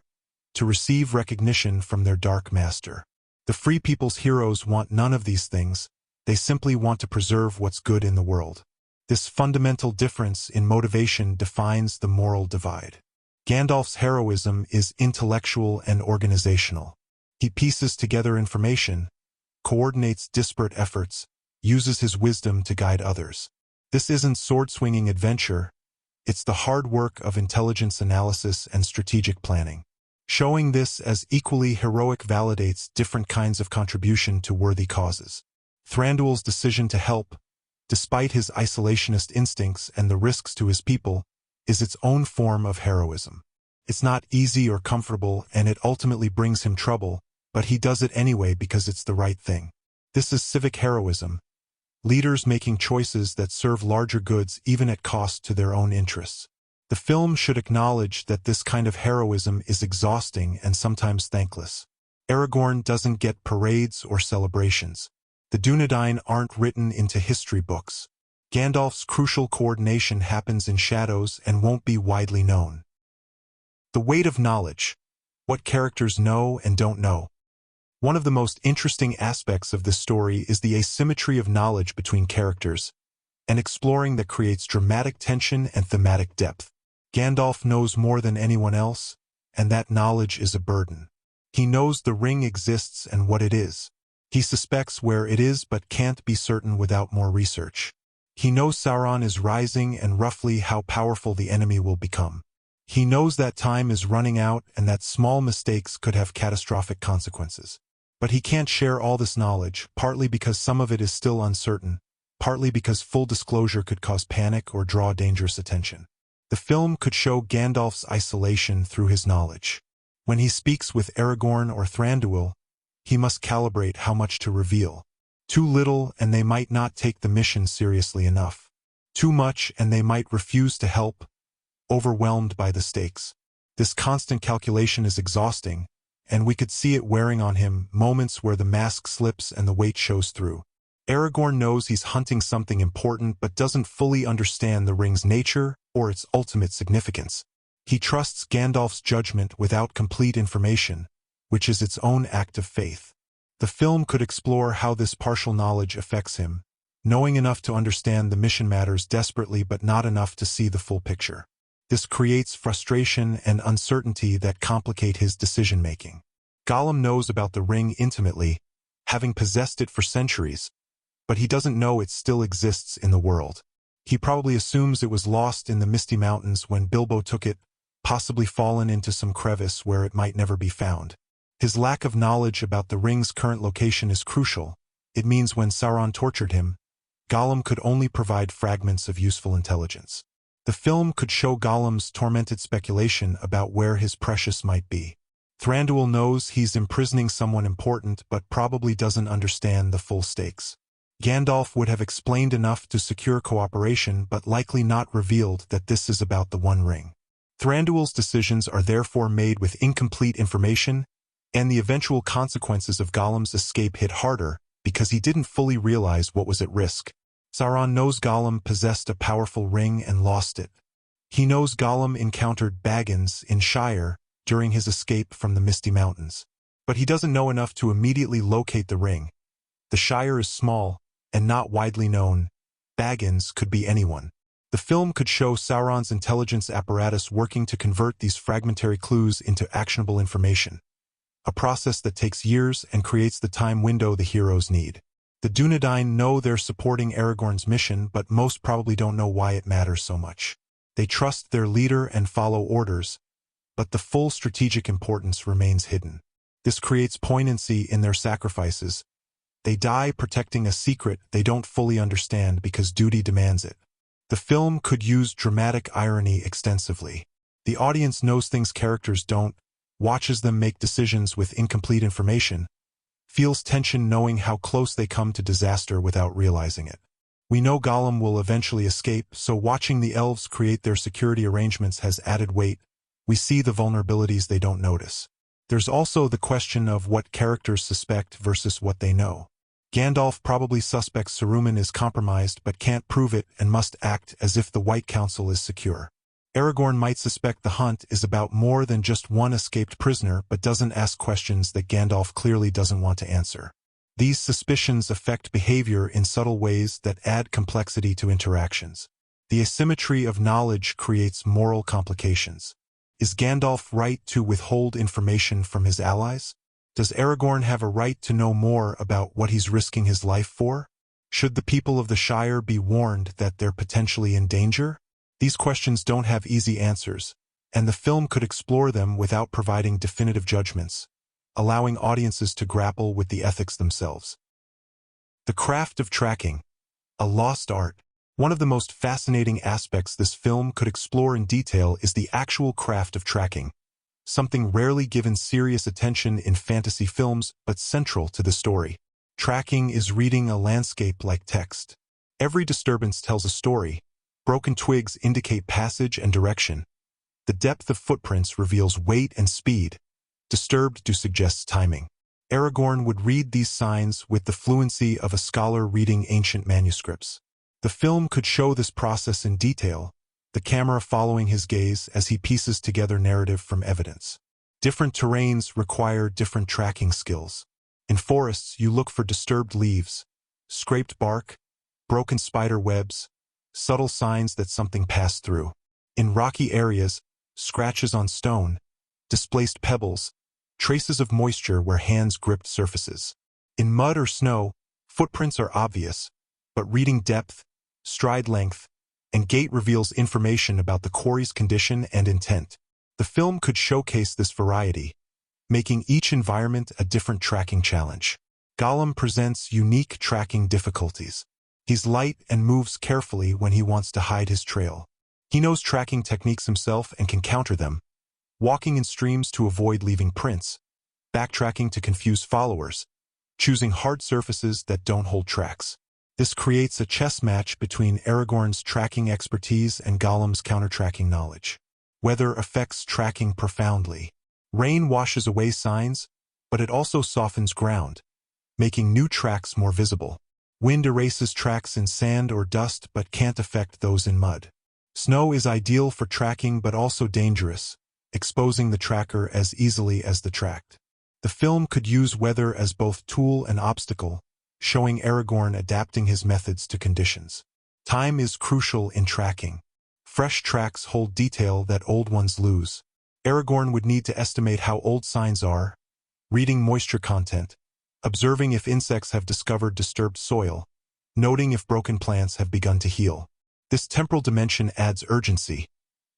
to receive recognition from their dark master. The Free People's heroes want none of these things, they simply want to preserve what's good in the world. This fundamental difference in motivation defines the moral divide. Gandalf's heroism is intellectual and organizational. He pieces together information, coordinates disparate efforts, uses his wisdom to guide others. This isn't sword-swinging adventure, it's the hard work of intelligence analysis and strategic planning. Showing this as equally heroic validates different kinds of contribution to worthy causes. Thranduil's decision to help, despite his isolationist instincts and the risks to his people, is its own form of heroism. It's not easy or comfortable and it ultimately brings him trouble, but he does it anyway because it's the right thing. This is civic heroism, leaders making choices that serve larger goods even at cost to their own interests. The film should acknowledge that this kind of heroism is exhausting and sometimes thankless. Aragorn doesn't get parades or celebrations. The Dunedain aren't written into history books. Gandalf's crucial coordination happens in shadows and won't be widely known. The weight of knowledge. What characters know and don't know. One of the most interesting aspects of this story is the asymmetry of knowledge between characters, an exploring that creates dramatic tension and thematic depth. Gandalf knows more than anyone else, and that knowledge is a burden. He knows the ring exists and what it is. He suspects where it is but can't be certain without more research. He knows Sauron is rising and roughly how powerful the enemy will become. He knows that time is running out and that small mistakes could have catastrophic consequences. But he can't share all this knowledge, partly because some of it is still uncertain, partly because full disclosure could cause panic or draw dangerous attention. The film could show Gandalf's isolation through his knowledge. When he speaks with Aragorn or Thranduil, he must calibrate how much to reveal. Too little and they might not take the mission seriously enough. Too much and they might refuse to help, overwhelmed by the stakes. This constant calculation is exhausting, and we could see it wearing on him, moments where the mask slips and the weight shows through. Aragorn knows he's hunting something important but doesn't fully understand the ring's nature or its ultimate significance. He trusts Gandalf's judgment without complete information, which is its own act of faith. The film could explore how this partial knowledge affects him, knowing enough to understand the mission matters desperately but not enough to see the full picture. This creates frustration and uncertainty that complicate his decision-making. Gollum knows about the ring intimately, having possessed it for centuries, but he doesn't know it still exists in the world. He probably assumes it was lost in the Misty Mountains when Bilbo took it, possibly fallen into some crevice where it might never be found. His lack of knowledge about the ring's current location is crucial. It means when Sauron tortured him, Gollum could only provide fragments of useful intelligence. The film could show Gollum's tormented speculation about where his precious might be. Thranduil knows he's imprisoning someone important but probably doesn't understand the full stakes. Gandalf would have explained enough to secure cooperation but likely not revealed that this is about the One Ring. Thranduil's decisions are therefore made with incomplete information, and the eventual consequences of Gollum's escape hit harder because he didn't fully realize what was at risk. Sauron knows Gollum possessed a powerful ring and lost it. He knows Gollum encountered Baggins in Shire during his escape from the Misty Mountains. But he doesn't know enough to immediately locate the ring, The Shire is small and not widely known. Baggins could be anyone. The film could show Sauron's intelligence apparatus working to convert these fragmentary clues into actionable information, a process that takes years and creates the time window the heroes need. The Dunedain know they're supporting Aragorn's mission, but most probably don't know why it matters so much. They trust their leader and follow orders, but the full strategic importance remains hidden. This creates poignancy in their sacrifices. They die protecting a secret they don't fully understand because duty demands it. The film could use dramatic irony extensively. The audience knows things characters don't, watches them make decisions with incomplete information, feels tension knowing how close they come to disaster without realizing it. We know Gollum will eventually escape, so watching the elves create their security arrangements has added weight. We see the vulnerabilities they don't notice. There's also the question of what characters suspect versus what they know. Gandalf probably suspects Saruman is compromised but can't prove it and must act as if the White Council is secure. Aragorn might suspect the hunt is about more than just one escaped prisoner but doesn't ask questions that Gandalf clearly doesn't want to answer. These suspicions affect behavior in subtle ways that add complexity to interactions. The asymmetry of knowledge creates moral complications. Is Gandalf right to withhold information from his allies? Does Aragorn have a right to know more about what he's risking his life for? Should the people of the Shire be warned that they're potentially in danger? These questions don't have easy answers, and the film could explore them without providing definitive judgments, allowing audiences to grapple with the ethics themselves. The craft of tracking, a lost art. One of the most fascinating aspects this film could explore in detail is the actual craft of tracking, something rarely given serious attention in fantasy films but central to the story. Tracking is reading a landscape like text. Every disturbance tells a story. Broken twigs indicate passage and direction. The depth of footprints reveals weight and speed. Disturbed suggests timing. Aragorn would read these signs with the fluency of a scholar reading ancient manuscripts. The film could show this process in detail, the camera following his gaze as he pieces together narrative from evidence. Different terrains require different tracking skills. In forests, you look for disturbed leaves, scraped bark, broken spider webs, subtle signs that something passed through. In rocky areas, scratches on stone, displaced pebbles, traces of moisture where hands gripped surfaces. In mud or snow, footprints are obvious, but reading depth, stride length, and gait reveals information about the quarry's condition and intent. The film could showcase this variety, making each environment a different tracking challenge. Gollum presents unique tracking difficulties. He's light and moves carefully when he wants to hide his trail. He knows tracking techniques himself and can counter them, walking in streams to avoid leaving prints, backtracking to confuse followers, choosing hard surfaces that don't hold tracks. This creates a chess match between Aragorn's tracking expertise and Gollum's counter-tracking knowledge. Weather affects tracking profoundly. Rain washes away signs, but it also softens ground, making new tracks more visible. Wind erases tracks in sand or dust but can't affect those in mud. Snow is ideal for tracking but also dangerous, exposing the tracker as easily as the tracked. The film could use weather as both tool and obstacle, showing Aragorn adapting his methods to conditions. Time is crucial in tracking. Fresh tracks hold detail that old ones lose. Aragorn would need to estimate how old signs are, reading moisture content, observing if insects have discovered disturbed soil, noting if broken plants have begun to heal. This temporal dimension adds urgency,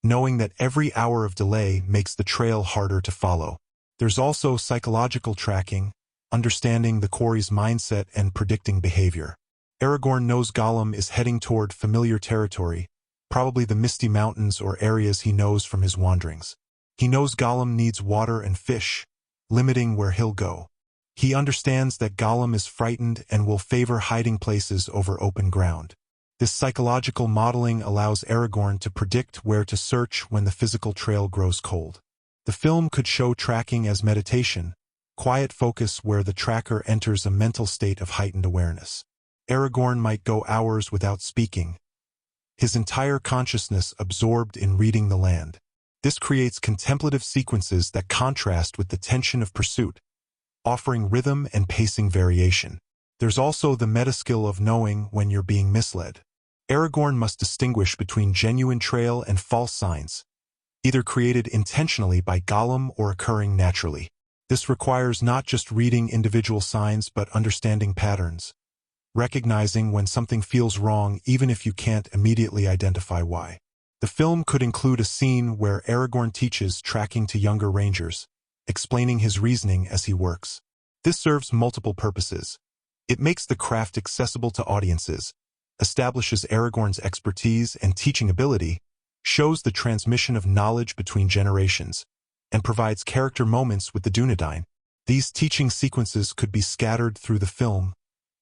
knowing that every hour of delay makes the trail harder to follow. There's also psychological tracking, understanding the quarry's mindset and predicting behavior. Aragorn knows Gollum is heading toward familiar territory, probably the misty mountains or areas he knows from his wanderings. He knows Gollum needs water and fish, limiting where he'll go. He understands that Gollum is frightened and will favor hiding places over open ground. This psychological modeling allows Aragorn to predict where to search when the physical trail grows cold. The film could show tracking as meditation, quiet focus where the tracker enters a mental state of heightened awareness. Aragorn might go hours without speaking, his entire consciousness absorbed in reading the land. This creates contemplative sequences that contrast with the tension of pursuit, offering rhythm and pacing variation. There's also the meta-skill of knowing when you're being misled. Aragorn must distinguish between genuine trail and false signs, either created intentionally by Gollum or occurring naturally. This requires not just reading individual signs but understanding patterns, recognizing when something feels wrong even if you can't immediately identify why. The film could include a scene where Aragorn teaches tracking to younger rangers, explaining his reasoning as he works. This serves multiple purposes. It makes the craft accessible to audiences, establishes Aragorn's expertise and teaching ability, shows the transmission of knowledge between generations, and provides character moments with the Dunedain. These teaching sequences could be scattered through the film,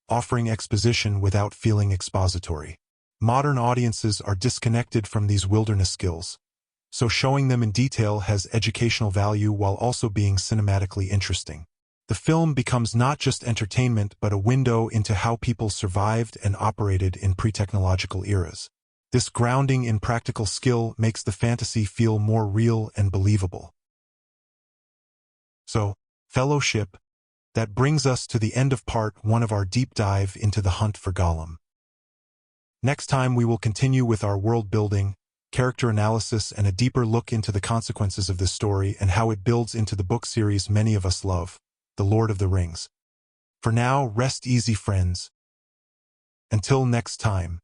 offering exposition without feeling expository. Modern audiences are disconnected from these wilderness skills, so showing them in detail has educational value while also being cinematically interesting. The film becomes not just entertainment but a window into how people survived and operated in pre-technological eras. This grounding in practical skill makes the fantasy feel more real and believable. So, Fellowship, that brings us to the end of part 1 of our deep dive into the hunt for Gollum. Next time we will continue with our world building, character analysis, and a deeper look into the consequences of this story and how it builds into the book series many of us love, The Lord of the Rings. For now, rest easy, friends. Until next time.